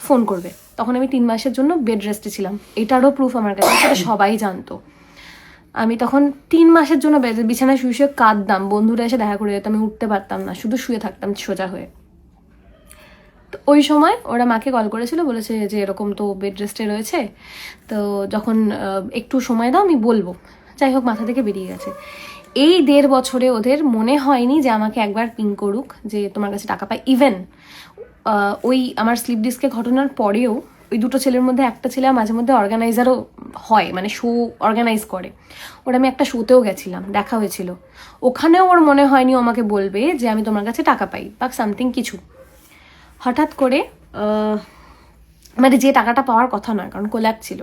A: ফোন করবে। তখন আমি 3 মাসের জন্য বেড রেস্টে ছিলাম, এটারও প্রুফ আমার কাছে, সেটা সবাই জানতো। আমি তখন 3 মাসের জন্য বিছানায় শুয়ে শুয়ে কাঁদতাম, বন্ধুরা এসে দেখা করে যেত, আমি উঠতে পারতাম না, শুধু শুয়ে থাকতাম সোজা হয়ে। তো ওই সময় ওরা মাকে কল করেছিল, বলেছে যে এরকম তো বেড রেস্টে রয়েছে, তো যখন একটু সময় দাও আমি বলবো। যাই হোক, মাথা থেকে বেরিয়ে গেছে। এই 1.5 বছরে ওদের মনে হয়নি যে আমাকে একবার পিং করুক যে তোমার কাছে টাকা পাই। ইভেন ওই আমার স্লিপ ডিস্কের ঘটনার পরেও ওই দুটো ছেলের মধ্যে একটা ছেলে মাঝে মধ্যে অর্গানাইজারও হয়, মানে শো অর্গানাইজ করে। ওর আমি একটা শোতেও গেছিলাম, দেখা হয়েছিল। ওখানেও ওর মনে হয়নি ও আমাকে বলবে যে আমি তোমার কাছে টাকা পাই বা সামথিং কিছু। হঠাৎ করে মানে যে টাকাটা পাওয়ার কথা নয়, কারণ কোল্যাব ছিল,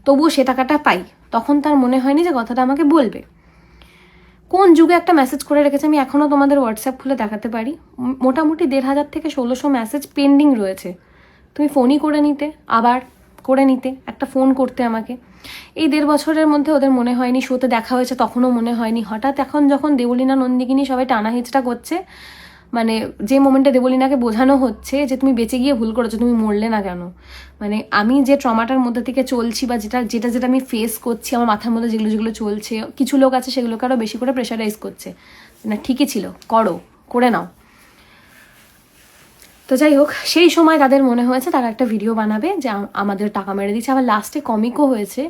A: তবুও সে টাকাটা পাই, তখন তার মনে হয়নি যে কথাটা আমাকে বলবে। কোন যুগে একটা মেসেজ করে রেখেছে, আমি এখনও তোমাদের হোয়াটসঅ্যাপ খুলে দেখাতে পারি। মোটামুটি 1500 থেকে 1600 মেসেজ পেন্ডিং রয়েছে। তুমি ফোনই করে নিতে, আবার করে নিতে, একটা ফোন করতে আমাকে। এই 1.5 বছরের মধ্যে ওদের মনে হয়নি, শোতে দেখা হয়েছে তখনও মনে হয়নি। হঠাৎ এখন যখন দেবলীনা নন্দিনী সবাই টানা হিচড়া করছে, মানে যে মোমেন্টে দেবলীনাকে বোঝানো হচ্ছে যে তুমি বেঁচে গিয়ে ভুল করেছো, তুমি মরলে না কেন, মানে আমি যে ট্রমাটার মধ্যে থেকে চলছি বা যেটা যেটা যেটা আমি ফেস করছি, আমার মাথার মধ্যে যেগুলো যেগুলো চলছে, কিছু লোক আছে সেগুলোকে আরও বেশি করে প্রেশারাইজ করছে, না ঠিকই ছিল, করে নাও। তো যাই হোক, সেই সময় তাদের মনে হয়েছে তারা একটা ভিডিও বানাবে যে আমাদের টাকা মেরে দিচ্ছে। আবার লাস্টে কমিকও হয়েছে,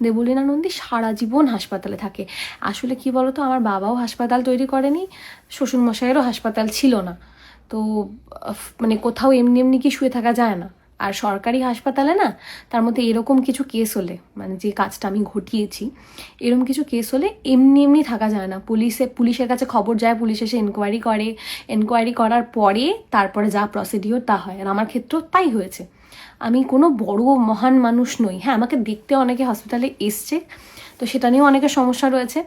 A: দেবলীনা নন্দী সারা জীবন হাসপাতালে থাকে। আসলে কি বলতো, আমার বাবাও হাসপাতাল তৈরি করেনি, শ্বশুরমশাইয়েরও হাসপাতাল ছিল না, তো মানে কোথাও এমনি এমনি কি শুয়ে থাকা যায় না। আর সরকারি হাসপাতালে না, তার মধ্যে এরকম কিছু কেস হলে, মানে যে কাজটা আমি ঘটিয়েছি, এরকম কিছু কেস হলে এমনি এমনি থাকা যায় না। পুলিশের কাছে খবর যায়, পুলিশ এসে এনকোয়ারি করে, এনকোয়ারি করার পরে তারপরে যা প্রসিডিওর তা হয়। আর আমার ক্ষেত্রেও তাই হয়েছে। আমি কোনো বড় মহান মানুষ নই। হ্যাঁ, আমাকে দেখতে অনেকে হসপিটালে এসছে, তো সেটা নিয়েও অনেকের সমস্যা রয়েছে,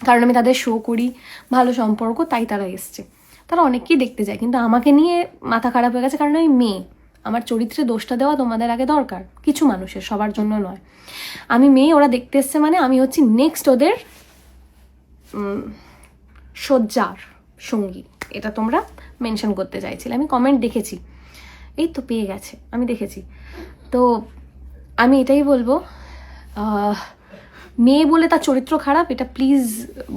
A: কারণ আমি তাদের শো করি, ভালো সম্পর্ক, তাই তারা এসছে। তারা অনেককেই দেখতে যায়, কিন্তু আমাকে নিয়ে মাথা খারাপ হয়ে গেছে, কারণ আমি মেয়ে। আমার চরিত্রে দোষটা দেওয়া তোমাদের আগে দরকার, কিছু মানুষের, সবার জন্য নয়। আমি মেয়ে, ওরা দেখতে এসছে মানে আমি হচ্ছি নেক্সট ওদের শয্যার সঙ্গী। এটা তোমরা মেনশন করতে চাইছিলে, আমি কমেন্ট দেখেছি, এই তো পেয়ে গেছে, আমি দেখেছি। তো আমি এটাই বলবো, মেয়ে বলে তার চরিত্র খারাপ, এটা প্লিজ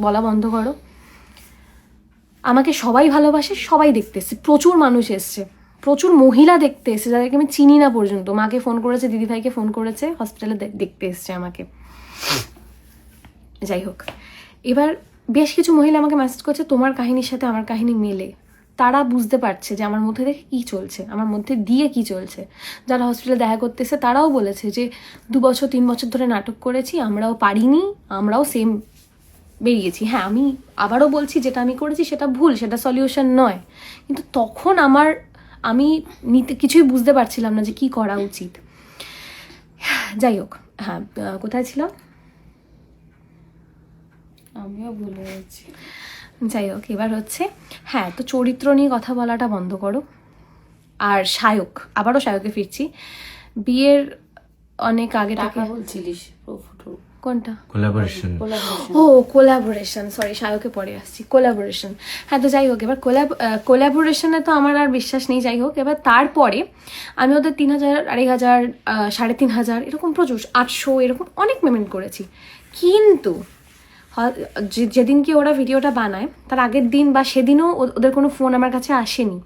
A: বলা বন্ধ করো। আমাকে সবাই ভালোবাসে, সবাই দেখতে এসছে, প্রচুর মানুষ এসছে, প্রচুর মহিলা দেখতে এসছে যাদেরকে আমি চিনি না পর্যন্ত। মাকে ফোন করেছে, দিদিভাইকে ফোন করেছে, হসপিটালে দেখতে এসছে আমাকে। যাই হোক, এবার বেশ কিছু মহিলা আমাকে মেসেজ করছে তোমার কাহিনীর সাথে আমার কাহিনী মেলে। তারা বুঝতে পারছে যে আমার মধ্যে থেকে কী চলছে, আমার মধ্যে দিয়ে কী চলছে। যারা হসপিটালে দেখা করতে এসে তারাও বলেছে যে 2 বছর 3 বছর ধরে নাটক করেছি, আমরাও পারিনি, আমরাও সেম বেরিয়েছি। হ্যাঁ, আমি আবারও বলছি, যেটা আমি করেছি সেটা ভুল, সেটা সলিউশন নয়। কিন্তু তখন আমি কিছুই বুঝতে পারছিলাম না যে কি করা উচিত। যাই হোক, হ্যাঁ, কোথায় ছিলাম,
C: আমিও ভুলে গেছি।
A: যাই হোক, এবার হচ্ছে, হ্যাঁ, তো চরিত্র নিয়ে কথা বলাটা বন্ধ করো। আর আবারও শায়কে ফিরছি। বিয়ের অনেক আগে থেকে
C: বলছিলিস
A: কোনটা?
B: কোলাবোরেশন।
A: ও কোলাবোরেশন, সরি, শায়কে পরে আসছি। কোলাবোরেশন, হ্যাঁ। তো যাই হোক, এবার কোলাবোরেশনে তো আমার আর বিশ্বাস নেই। যাই হোক, এবার তারপরে আমি ওদের 3000, 2500, 3500 এরকম প্রচুর, 800 এরকম অনেক পেমেন্ট করেছি। কিন্তু যেদিনকে ওরা ভিডিওটা বানায় তার আগের দিন বা সেদিনও ওদের কোনো ফোন আমার কাছে আসেনি।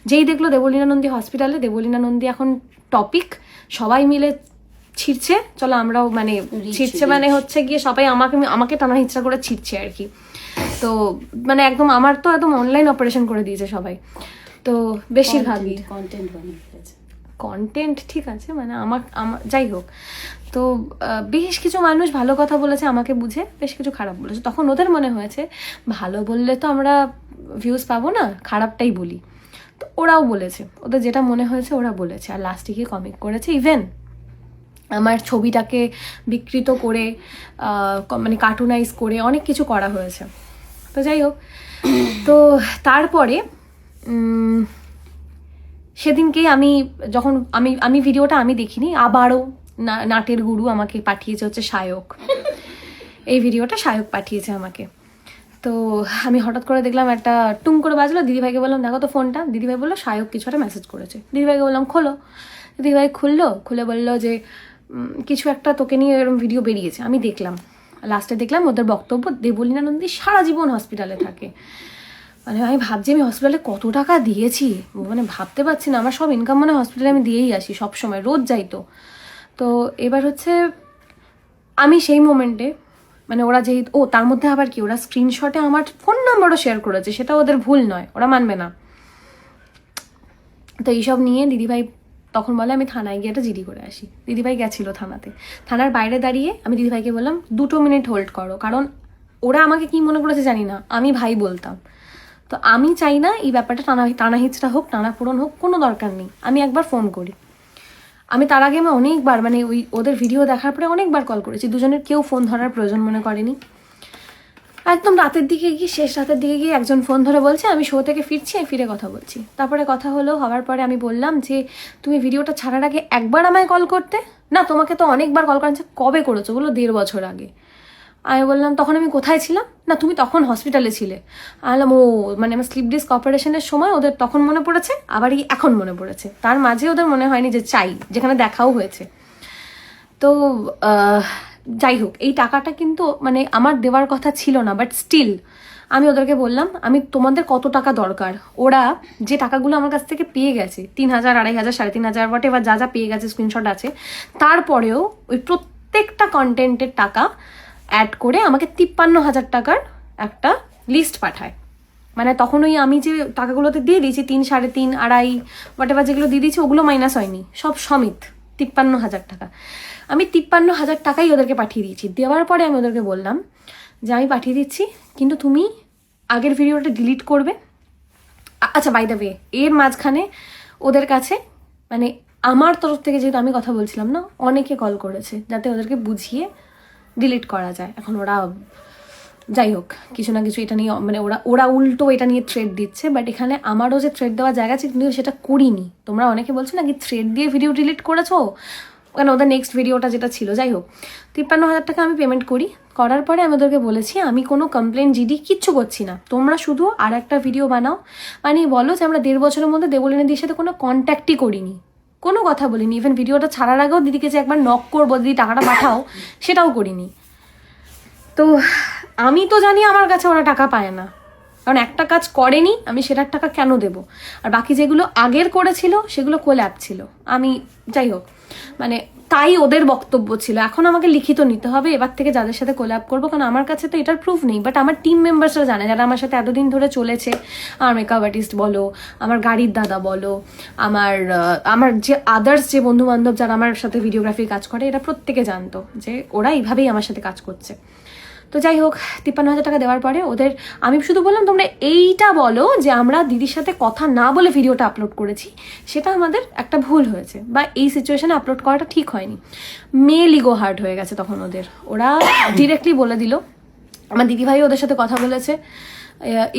A: যেই দেখলো দেবলীনা নন্দী হসপিটালে, দেবলীনা নন্দী এখন টপিক, সবাই মিলে ছিঁড়ছে, চলো আমরাও, মানে ছিঁড়ছে মানে হচ্ছে গিয়ে সবাই আমাকে টানা হিচড়া করে ছিঁড়ছে আর কি। তো মানে একদম আমার তো একদম অনলাইন অপারেশন করে দিয়েছে সবাই। তো বেশিরভাগই কন্টেন্ট ঠিক আছে, মানে আমার যাই হোক। তো বেশ কিছু মানুষ ভালো কথা বলেছে আমাকে বুঝে, বেশ কিছু খারাপ বলেছে। তখন ওদের মনে হয়েছে ভালো বললে তো আমরা ভিউজ পাবো না, খারাপটাই বলি। তো ওরাও বলেছে, ওদের যেটা মনে হয়েছে ওরা বলেছে। আর লাস্টে গিয়ে কমিক করেছে, ইভেন আমার ছবিটাকে বিকৃত করে, মানে কার্টুনাইজ করে অনেক কিছু করা হয়েছে। তো যাই হোক, তো তারপরে সেদিনকেই যখন আমি ভিডিওটা আমি দেখিনি, আবারও নাটের গুরু আমাকে পাঠিয়েছে, হচ্ছে শায়ক। এই ভিডিওটা শায়ক পাঠিয়েছে আমাকে। তো আমি হঠাৎ করে দেখলাম একটা টুং করে বাজলো, দিদিভাইকে বললাম দেখো তো ফোনটা। দিদিভাই বললো শায়ক কিছু একটা মেসেজ করেছে। দিদিভাইকে বললাম খোলো। দিদিভাই খুলে বললো যে কিছু একটা তোকে নিয়ে এরকম ভিডিও বেরিয়েছে। আমি দেখলাম, লাস্টে দেখলাম ওদের বক্তব্য দেবলীনা নন্দী সারা জীবন হসপিটালে থাকে। মানে আমি ভাবছি আমি হসপিটালে কত টাকা দিয়েছি, মানে ভাবতে পারছি না। আমার সব ইনকাম মানে হসপিটালে আমি দিয়েই আসি সব সময়, রোজ যাই। তো এবার হচ্ছে আমি সেই মোমেন্টে, মানে ওরা তার মধ্যে আবার কি, ওরা স্ক্রিনশটে আমার ফোন নাম্বারও শেয়ার করেছে, সেটা ওদের ভুল নয়, ওরা মানবে না। তো এইসব নিয়ে দিদিভাই তখন বলে আমি থানায় গিয়ে একটা জিডি করে আসি। দিদিভাই গেছিল থানাতে, থানার বাইরে দাঁড়িয়ে আমি দিদিভাইকে বললাম 2 মিনিট হোল্ড করো, কারণ ওরা আমাকে কি মনে করেছে জানি না, আমি ভাই বলতাম। তো আমি চাই না এই ব্যাপারটা টানা হিচড়া হোক, টানা পূরণ হোক, কোনো দরকার নেই। আমি একবার ফোন করি। আমি তার আগে আমি অনেকবার মানে ওদের ভিডিও দেখার পরে অনেকবার কল করেছি, দুজনের কেউ ফোন ধরার প্রয়োজন মনে করেনি। একদম রাতের দিকে গিয়ে, শেষ রাতের দিকে গিয়ে একজন ফোন ধরে বলছে আমি শো থেকে ফিরছি, আমি ফিরে কথা বলছি। তারপরে কথা হওয়ার পরে আমি বললাম যে তুমি ভিডিওটা ছাড়ার আগে একবার আমায় কল করতে না, তোমাকে তো অনেকবার কল করেছে। কবে করেছো? বললো 1.5 বছর আগে। আমি বললাম তখন আমি কোথায় ছিলাম? না তুমি তখন হসপিটালে ছিলে। আমি বললাম ও মানে আমার স্লিপ ডিস্ক অপারেশনের সময় ওদের তখন মনে পড়েছে, আবার এখন মনে পড়েছে, তার মাঝে ওদের মনে হয়নি যে চাই, যেখানে দেখাও হয়েছে। তো যাই হোক, এই টাকাটা কিন্তু মানে আমার দেওয়ার কথা ছিল না, বাট স্টিল আমি ওদেরকে বললাম আমি তোমাদের কত টাকা দরকার। ওরা যে টাকাগুলো আমার কাছ থেকে পেয়ে গেছে, 3,000, 2,500, 3,500 হোয়াট এভার যা যা পেয়ে গেছে, স্ক্রিনশট আছে, তারপরেও ওই প্রত্যেকটা কন্টেন্টের টাকা অ্যাড করে আমাকে 53,000 টাকার একটা লিস্ট পাঠায়। মানে তখন ওই আমি যে টাকাগুলোতে দিয়ে দিয়েছি 3, 3.5, 2.5 হোয়াট এভার যেগুলো দিয়ে দিয়েছি ওগুলো মাইনাস হয়নি, সব সমিত 53,000 টাকা। আমি 53,000 টাকাই ওদেরকে পাঠিয়ে দিয়েছি। দেওয়ার পরে আমি ওদেরকে বললাম যে আমি পাঠিয়ে দিচ্ছি, কিন্তু তুমি আগের ভিডিওটা ডিলিট করবে। আচ্ছা বাই দ্য ওয়ে, এর মাঝখানে ওদের কাছে মানে আমার তরফ থেকে যেহেতু আমি কথা বলছিলাম না, অনেকে কল করেছে যাতে ওদেরকে বুঝিয়ে ডিলিট করা যায়। এখন ওরা যাই হোক কিছু না কিছু এটা নিয়ে মানে ওরা উল্টো এটা নিয়ে থ্রেড দিচ্ছে, বাট এখানে আমারও যে থ্রেড দেওয়ার জায়গা আছে কিন্তু সেটা করিনি। তোমরা অনেকে বলছো না কি থ্রেড দিয়ে ভিডিও ডিলিট করেছো, ওখানে ওদের নেক্সট ভিডিওটা যেটা ছিল। যাই হোক 53,000 টাকা আমি পেমেন্ট করার পরে আমি ওদেরকে বলেছি আমি কোনো কমপ্লেন জিডি কিচ্ছু করছি না, তোমরা শুধু আর একটা ভিডিও বানাও, মানে বলো যে আমরা 1.5 বছরের মধ্যে দেবলিনা দিদির সাথে কোনো কন্ট্যাক্টই করিনি, কোনো কথা বলিনি। ইভেন ভিডিওটা ছাড়ার আগেও দিদিকে যে একবার নক করবো দিদি টাকাটা পাঠাও সেটাও করিনি। তো আমি তো জানি আমার কাছে ওরা টাকা পায় না, কারণ একটা কাজ করেনি, আমি সেটার টাকা কেন দেব? আর বাকি যেগুলো আগের করেছিল সেগুলো কোল্যাপ ছিল। আমি যাই হোক মানে তাই ওদের বক্তব্য ছিল। এখন আমাকে লিখিত নিতে হবে এবার থেকে যাদের সাথে কোল্যাপ করবো, কারণ আমার কাছে তো এটার প্রুফ নেই, বাট আমার টিম মেম্বার্সরা জানে যারা আমার সাথে এতদিন ধরে চলেছে। আমার মেকআপ আর্টিস্ট বলো, আমার গাড়ির দাদা বলো, আমার যে আদার্স যে বন্ধু বান্ধব যারা আমার সাথে ভিডিওগ্রাফির কাজ করে, এরা প্রত্যেকে জানতো যে ওরা এইভাবেই আমার সাথে কাজ করছে। তো যাই হোক 53,000 টাকা দেওয়ার পরে ওদের আমি শুধু বললাম তোমরা এইটা বলো যে আমরা দিদির সাথে কথা না বলে ভিডিওটা আপলোড করেছি, সেটা আমাদের একটা ভুল হয়েছে, বা এই সিচুয়েশনে আপলোড করাটা ঠিক হয়নি। মেল ইগো হার্ট হয়ে গেছে তখন ওদের, ওরা ডিরেক্টলি বলে দিল। আমার দিদিভাই ওদের সাথে কথা বলেছে,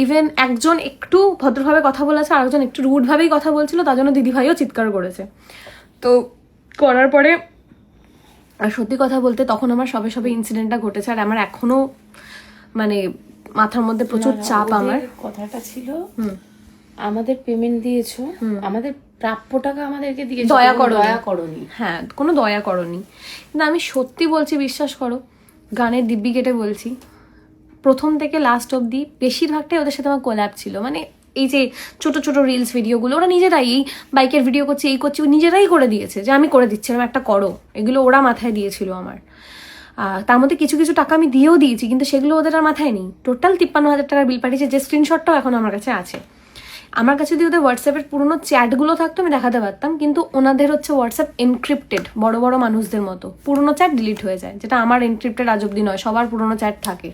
A: ইভেন একজন একটু ভদ্রভাবে কথা বলেছে, আর একজন একটু রুডভাবেই কথা বলছিল, তার জন্য দিদিভাইও চিৎকার করেছে। তো করার পরে আর সত্যি কথা বলতে তখন আমার সবে সবে ইনসিডেন্টটা ঘটেছে, আর আমার এখনো মানে মাথার মধ্যে প্রচুর চাপ। আমার
C: কথাটা ছিল আমাদের পেমেন্ট দিয়েছো, আমাদের প্রাপ্য টাকা আমাদেরকে দিয়েছো,
A: দয়া
C: করোনি।
A: হ্যাঁ কোনো দয়া করোনি। কিন্তু আমি সত্যি বলছি, বিশ্বাস করো, গানের দিব্যি কেটে বলছি, প্রথম থেকে লাস্ট অবধি বেশিরভাগটাই ওদের সাথে আমার কোল্যাপ ছিল। মানে এই যে ছোট ছোট রিলস ভিডিওগুলো ওরা নিজেরাই, এই বাইকের ভিডিও করছে, এই করছে, নিজেরাই করে দিয়েছে যে আমি করে দিচ্ছিলাম একটা করো, এগুলো ওরা মাথায় দিয়েছিল আমার। তার মধ্যে কিছু কিছু টাকা আমি দিয়েও দিয়েছি, কিন্তু সেগুলো ওদের আর মাথায় নেই। টোটাল 53,000 টাকার বিল পাঠিয়েছে, যে স্ক্রিনশটটাও এখন আমার কাছে আছে। আমার কাছে যদি ওদের হোয়াটসঅ্যাপের পুরোনো চ্যাটগুলো থাকতো আমি দেখাতে পারতাম, কিন্তু ওনাদের হচ্ছে হোয়াটসঅ্যাপ এনক্রিপ্টেড, বড় বড় মানুষদের মতো পুরোনো চ্যাট ডিলিট হয়ে যায়, যেটা আমার এনক্রিপ্টেড আজ অব্দি নয়, সবার পুরোনো চ্যাট থাকে।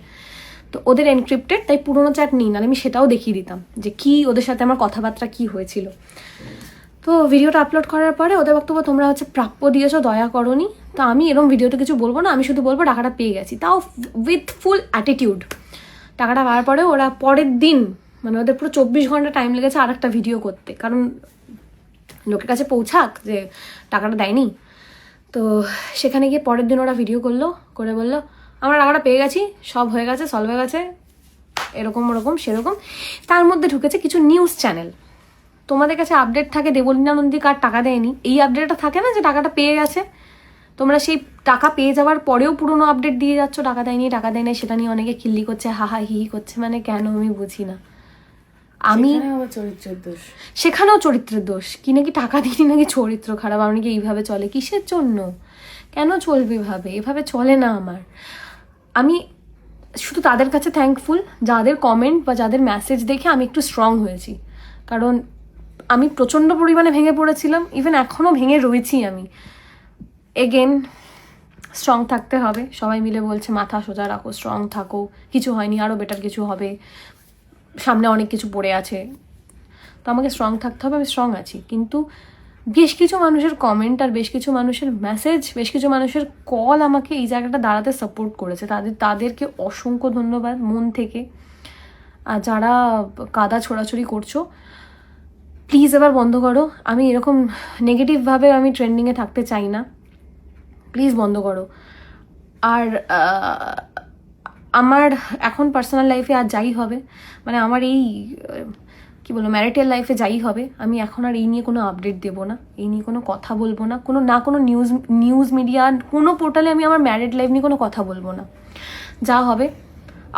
A: তো ওদের এনক্রিপ্টেড, তাই পুরোনো চ্যাট নিই না, আমি সেটাও দেখিয়ে দিতাম যে কি ওদের সাথে আমার কথাবার্তা কি হয়েছিল। তো ভিডিওটা আপলোড করার পরে ওদের বক্তব্য তোমরা হচ্ছে প্রাপ্য দিয়েছো, দয়া করোনি। তো আমি এরকম ভিডিওতে কিছু বলবো না, আমি শুধু বলবো টাকাটা পেয়ে গেছি, তাও উইথ ফুল অ্যাটিটিউড। টাকাটা পাওয়ার পরে ওরা পরের দিন মানে ওদের পুরো 24 ঘন্টা টাইম লেগেছে আর একটা ভিডিও করতে, কারণ লোকের কাছে পৌঁছাক যে টাকাটা দেয়নি। তো সেখানে গিয়ে পরের দিন ওরা ভিডিও করে বললো আমরা টাকাটা পেয়ে গেছি, সব হয়ে গেছে, সলভ হয়ে গেছে, এরকম ওরকম সেরকম। তার মধ্যে ঢুকেছে কিছু নিউজ চ্যানেল। তোমাদের কাছে আপডেট থাকে দেবলীনা নন্দী কার টাকা দেয়নি, এই আপডেটটা থাকে না যে টাকাটা পেয়ে গেছে। তোমরা সেই টাকা পেয়ে যাওয়ার পরেও পুরোনো আপডেট দিয়ে যাচ্ছ টাকা দেয়নি, সেটা নিয়ে অনেকে খিল্লি করছে, হাহা হি করছে, মানে কেন আমি বুঝি না। আমি
C: চরিত্রের দোষ,
A: সেখানেও চরিত্রের দোষ, কি নাকি টাকা দিই নাকি চরিত্র খারাপ, আমি নাকি এইভাবে চলে, কিসের জন্য, কেন চলবে এভাবে চলে না আমার। আমি শুধু তাদের কাছে থ্যাঙ্কফুল যাদের কমেন্ট বা যাদের মেসেজ দেখে আমি একটু স্ট্রং হয়েছি, কারণ আমি প্রচণ্ড পরিমাণে ভেঙে পড়েছিলাম, ইভেন এখনও ভেঙে রয়েছি আমি। এগেন স্ট্রং থাকতে হবে, সবাই মিলে বলছে মাথা সোজা রাখো, স্ট্রং থাকো, কিছু হয়নি, আরও বেটার কিছু হবে, সামনে অনেক কিছু পড়ে আছে। তো আমাকে স্ট্রং থাকতে হবে, আমি স্ট্রং আছি। কিন্তু বেশ কিছু মানুষের কমেন্ট আর বেশ কিছু মানুষের মেসেজ, বেশ কিছু মানুষের কল আমাকে এই জায়গাটা দাঁড়াতে সাপোর্ট করেছে, তাদেরকে অসংখ্য ধন্যবাদ মন থেকে। আর যারা কাদা ছোড়াছুড়ি করছো, প্লিজ এবার বন্ধ করো। আমি এরকম নেগেটিভভাবে আমি ট্রেন্ডিংয়ে থাকতে চাই না, প্লিজ বন্ধ করো। আর আমার এখন পার্সোনাল লাইফে আর যাই হবে, মানে আমার এই কি বলবো ম্যারিটাল লাইফে যাই হবে, আমি এখন আর এই নিয়ে কোনো আপডেট দেবো না, এই নিয়ে কোনো কথা বলবো না, কোনো নিউজ মিডিয়া কোনো পোর্টালে আমি আমার ম্যারিড লাইফ নিয়ে কোনো কথা বলবো না। যা হবে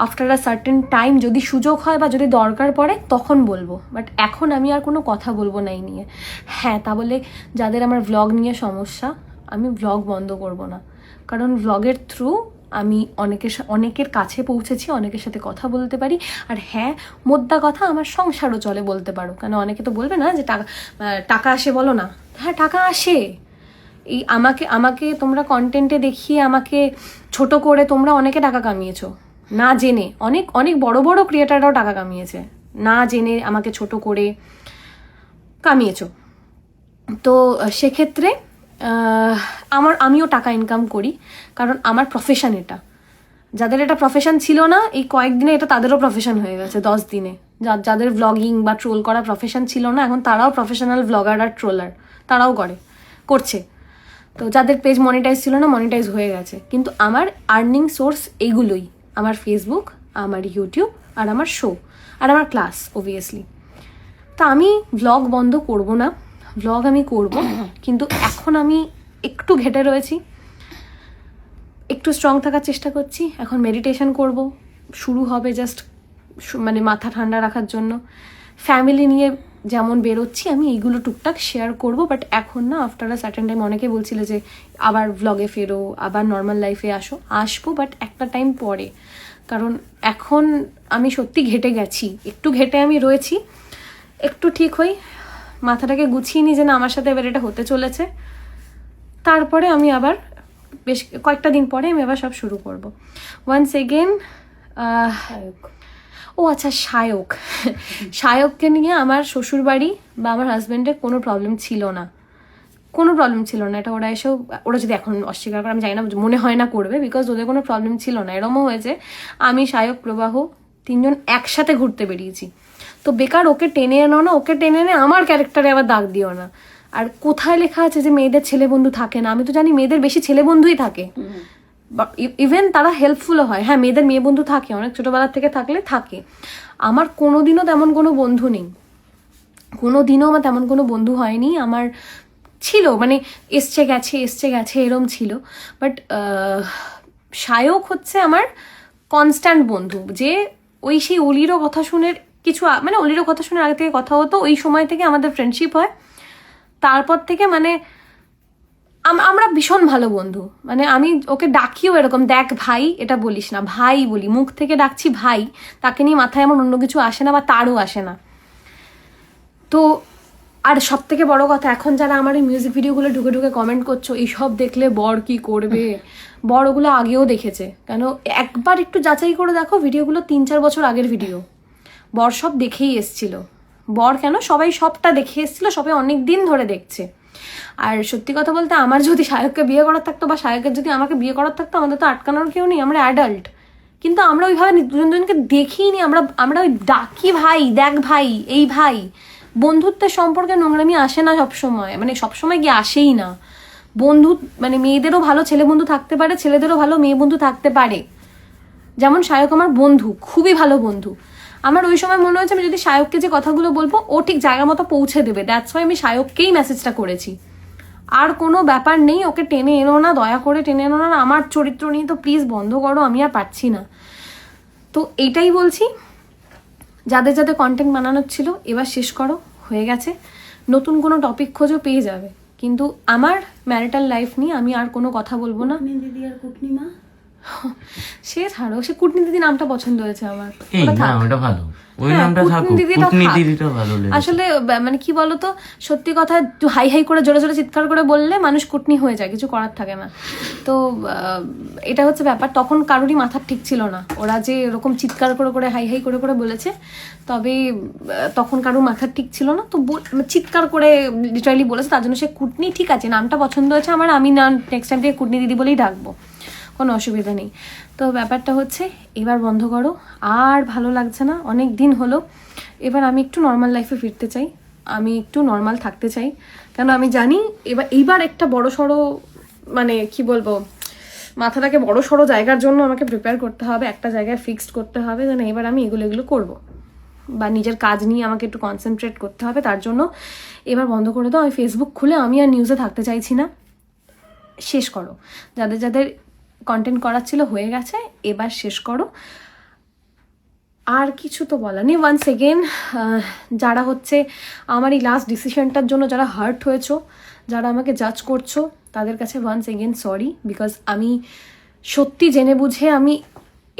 A: আফটার আ সার্টেন টাইম, যদি সুযোগ হয় বা যদি দরকার পড়ে তখন বলবো, বাট এখন আমি আর কোনো কথা বলবো না এই নিয়ে। হ্যাঁ, তা বলে যাদের আমার ভ্লগ নিয়ে সমস্যা, আমি ভ্লগ বন্ধ করব না, কারণ ভ্লগের থ্রু আমি অনেকের কাছে পৌঁছেছি, অনেকের সাথে কথা বলতে পারি। আর হ্যাঁ, মোদ্দা কথা আমার সংসারও চলে বলতে পারো, কেন অনেকে তো বলবে না যে টাকা আসে, বলো না। হ্যাঁ, টাকা আসে। এই আমাকে তোমরা কন্টেন্টে দেখিয়ে আমাকে ছোট করে তোমরা অনেকে টাকা কামিয়েছো না জেনে, অনেক অনেক বড় বড় ক্রিয়েটাররাও টাকা কামিয়েছে না জেনে, আমাকে ছোট করে কামিয়েছো। তো সেক্ষেত্রে আমিও টাকা ইনকাম করি, কারণ আমার প্রফেশন এটা। যাদের এটা প্রফেশন ছিল না, এই কয়েকদিনে এটা তাদেরও প্রফেশন হয়ে গেছে, 10 দিনে। যাদের ব্লগিং বা ট্রোল করা প্রফেশন ছিল না, এখন তারাও প্রফেশনাল ব্লগার আর ট্রোলার, তারাও করছে। তো যাদের পেজ মনিটাইজ ছিল না, মনিটাইজ হয়ে গেছে। কিন্তু আমার আর্নিং সোর্স এইগুলোই, আমার ফেসবুক, আমার ইউটিউব, আর আমার শো, আর আমার ক্লাস অবভিয়াসলি। তা আমি ভ্লগ বন্ধ করব না, ভ্লগ আমি করব, কিন্তু এখন আমি একটু ঘেটে রয়েছি, একটু স্ট্রং থাকার চেষ্টা করছি। এখন মেডিটেশন করব, শুরু হবে জাস্ট মানে মাথা ঠান্ডা রাখার জন্য। ফ্যামিলি নিয়ে যেমন বেরোচ্ছি আমি এইগুলো টুকটাক শেয়ার করব, বাট এখন না। আফটার আ সার্টেন টাইম অনেকে বলছিল যে আবার ভ্লগে ফেরো, আবার নর্মাল লাইফে আসবো, বাট একটা টাইম পরে, কারণ এখন আমি সত্যি ঘেটে গেছি, একটু ঘেটে আমি রয়েছি। একটু ঠিক হই, মাথাটাকে গুছিয়ে নিই যে না, আমার সাথে এবার এটা হতে চলেছে, তারপরে আমি আবার বেশ কয়েকটা দিন পরে আমি আবার সব শুরু করব। ওয়ান্স এগেন ও আচ্ছা, সায়ককে নিয়ে আমার শ্বশুরবাড়ি বা আমার হাজব্যান্ডের কোনো প্রবলেম ছিল না, এটা ওরা যদি এখন অস্বীকার করে আমি জানি না, মনে হয় না করবে, বিকজ ওদের কোনো প্রবলেম ছিল না। এরমও হয়েছে আমি, সায়ক, প্রবাহ 3 জন একসাথে ঘুরতে বেরিয়েছি। তো বেকার ওকে টেনে এনো না, ওকে টেনে এনে আমার ক্যারেক্টারে আবার দাগ দিও না। আর কোথায় লেখা আছে যে মেয়েদের ছেলে বন্ধু থাকে না? আমি তো জানি মেয়েদের বেশি ছেলে বন্ধুই থাকে, ইভেন তারা হেল্পফুলও হয়। হ্যাঁ, মেয়েদের মেয়ে বন্ধু থাকে, অনেক ছোটবেলার থেকে থাকে। আমার কোনোদিনও তেমন কোনো বন্ধু নেই, কোনোদিনও আমার তেমন কোনো বন্ধু হয়নি। আমার ছিল, মানে এসছে গেছে এরম ছিল, বাট সায়ক হচ্ছে আমার কনস্ট্যান্ট বন্ধু, যে সেই অলিরও কথা শুনে মানে অলিরও কথা শুনে আগে থেকে কথা হতো, ওই সময় থেকে আমাদের ফ্রেন্ডশিপ হয়। তারপর থেকে মানে আমরা ভীষণ ভালো বন্ধু। মানে আমি ওকে ডাকিও এরকম, দেখ ভাই, এটা বলিস না, ভাই বলি, মুখ থেকে ডাকছি ভাই, তাকে নিয়ে মাথায় আমার অন্য কিছু আসে না, বা তারও আসে না। তো আর সব থেকে বড় কথা, এখন যারা আমার এই মিউজিক ভিডিওগুলো ঢুকে ঢুকে কমেন্ট করছো, এইসব দেখলে বর কি করবে, বর ওগুলো আগেও দেখেছে। কেন, একবার একটু যাচাই করে দেখো, ভিডিওগুলো 3-4 বছর আগের ভিডিও, বর সব দেখেই এসছিল। বর কেন, সবাই সবটা দেখে এসেছিল, সবাই অনেক দিন ধরে দেখছে। আর সত্যি কথা বলতে, আমার যদি সায়ককে বিয়ে করার থাকতো, বা সায়কের যদি আমাকে বিয়ে করার থাকতো, আমাদের তো আটকানোর কেউ নেই, আমরা অ্যাডাল্ট। কিন্তু আমরা ওইভাবে দুজনকে দেখিনি, আমরা ওই ডাকি ভাই, দেখ ভাই, এই ভাই। বন্ধুত্বের সম্পর্কে নোংরামি আসে না সবসময়, মানে সবসময় গিয়ে আসেই না। বন্ধু মানে মেয়েদেরও ভালো ছেলে বন্ধু থাকতে পারে, ছেলেদেরও ভালো মেয়ে বন্ধু থাকতে পারে। যেমন সায়ক আমার বন্ধু, খুবই ভালো বন্ধু। আমার ওই সময় মনে হচ্ছে আমি যদি সায়ককে যে কথাগুলো বলবো, ও ঠিক জায়গা মতো পৌঁছে দেবে, দ্যাটস ওয়াই আমি সায়ককেই মেসেজটা করেছি। আর কোনো ব্যাপার নেই, ওকে টেনে এনো না, দয়া করে টেনে এনো না। আমার চরিত্র নিয়ে তো প্লিজ বন্ধ করো, আমি আর পারছি না। তো এইটাই বলছি, যাদের যাদের কন্টেন্ট বানানোর ছিল এবার শেষ করো, হয়ে গেছে। নতুন কোনো টপিক খোঁজো, পেয়ে যাবে। কিন্তু আমার ম্যারিটাল লাইফ নিয়ে আমি আর কোনো কথা বলবো না।
C: দিদি আর কুটনি মা
A: সে ছাড়ো, সে কুটনি দিদি নামটা পছন্দ হয়েছে আমার।
B: এই
A: ওটা
B: না
A: থাক।
B: ওটা ভালো, ওই
A: হ্যাঁ,
B: নামটা
A: কুটনি
B: থাকুক,
A: দিদিটা
B: কুটনি
A: থাক।
B: দিদিটা ভালো লেগেছে।
A: আসলে মানে কি বলতো, সত্যি কথা একটু হাই হাই করে জোরে জোরে চিৎকার করে বললে মানুষ কুটনি হয়ে যায়, কিছু করার থাকে না। তো এটা হচ্ছে ব্যাপার। তখন কারোরই মাথার ঠিক ছিল না, ওরা যে এরকম চিৎকার করে করে হাই হাই করে করে বলেছে, তবে তখন কারোর মাথার ঠিক ছিল না, তো চিৎকার করে লিটারালি বলেছে, তার জন্য সে কুটনি। ঠিক আছে, নামটা পছন্দ হয়েছে আমার, আমি না নেক্সট টাইম থেকে কুটনি দিদি বলেই ডাকবো, কোনো অসুবিধা নেই। তো ব্যাপারটা হচ্ছে এবার বন্ধ করো, আর ভালো লাগছে না, অনেক দিন হলো। এবার আমি একটু নর্মাল লাইফে ফিরতে চাই, আমি একটু নর্মাল থাকতে চাই, কেন আমি জানি এইবার একটা বড় সড়ো, মানে কি বলবো, মাথাটাকে বড় সড়ো জায়গার জন্য আমাকে প্রিপেয়ার করতে হবে, একটা জায়গায় ফিক্সড করতে হবে, যেন এবার আমি এগুলো করবো, বা নিজের কাজ নিয়ে আমাকে একটু কনসেন্ট্রেট করতে হবে। তার জন্য এবার বন্ধ করে দাও। আমি ফেসবুক খুলে আমি আর নিউজে থাকতে চাইছি না, শেষ করো। যাদের যাদের কন্টেন্ট করার ছিল হয়ে গেছে, এবার শেষ করো। আর কিছু তো বলা নেই। ওয়ান্স এগেন যারা হচ্ছে আমার এই লাস্ট ডিসিশনটার জন্য যারা হার্ট হয়েছো, যারা আমাকে জাজ করছো, তাদের কাছে ওয়ান্স এগেন সরি, বিকজ আমি সত্যি জেনে বুঝে আমি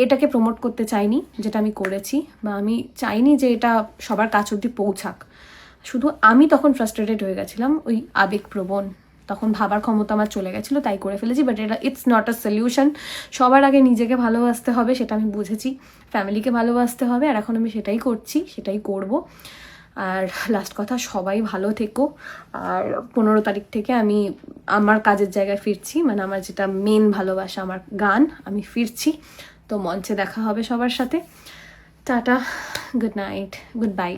A: এটাকে প্রমোট করতে চাইনি যেটা আমি করেছি, বা আমি চাইনি যে এটা সবার কাছ অবধি পৌঁছাক। শুধু আমি তখন ফ্রাস্ট্রেটেড হয়ে গেছিলাম, ওই আবেগপ্রবণ, তখন ভাবার ক্ষমতা আমার চলে গেছিলো, তাই করে ফেলেছি। বাট এটা ইটস নট আ সলিউশন। সবার আগে নিজেকে ভালোবাসতে হবে, সেটা আমি বুঝেছি, ফ্যামিলিকে ভালোবাসতে হবে, আর এখন আমি সেটাই করছি, সেটাই করব। আর লাস্ট কথা, সবাই ভালো থেকো। আর 15 তারিখ থেকে আমি আমার কাজের জায়গায় ফিরছি, মানে আমার যেটা মেন ভালোবাসা, আমার গান, আমি ফিরছি। তো মঞ্চে দেখা হবে সবার সাথে। Tata, good night, good bye.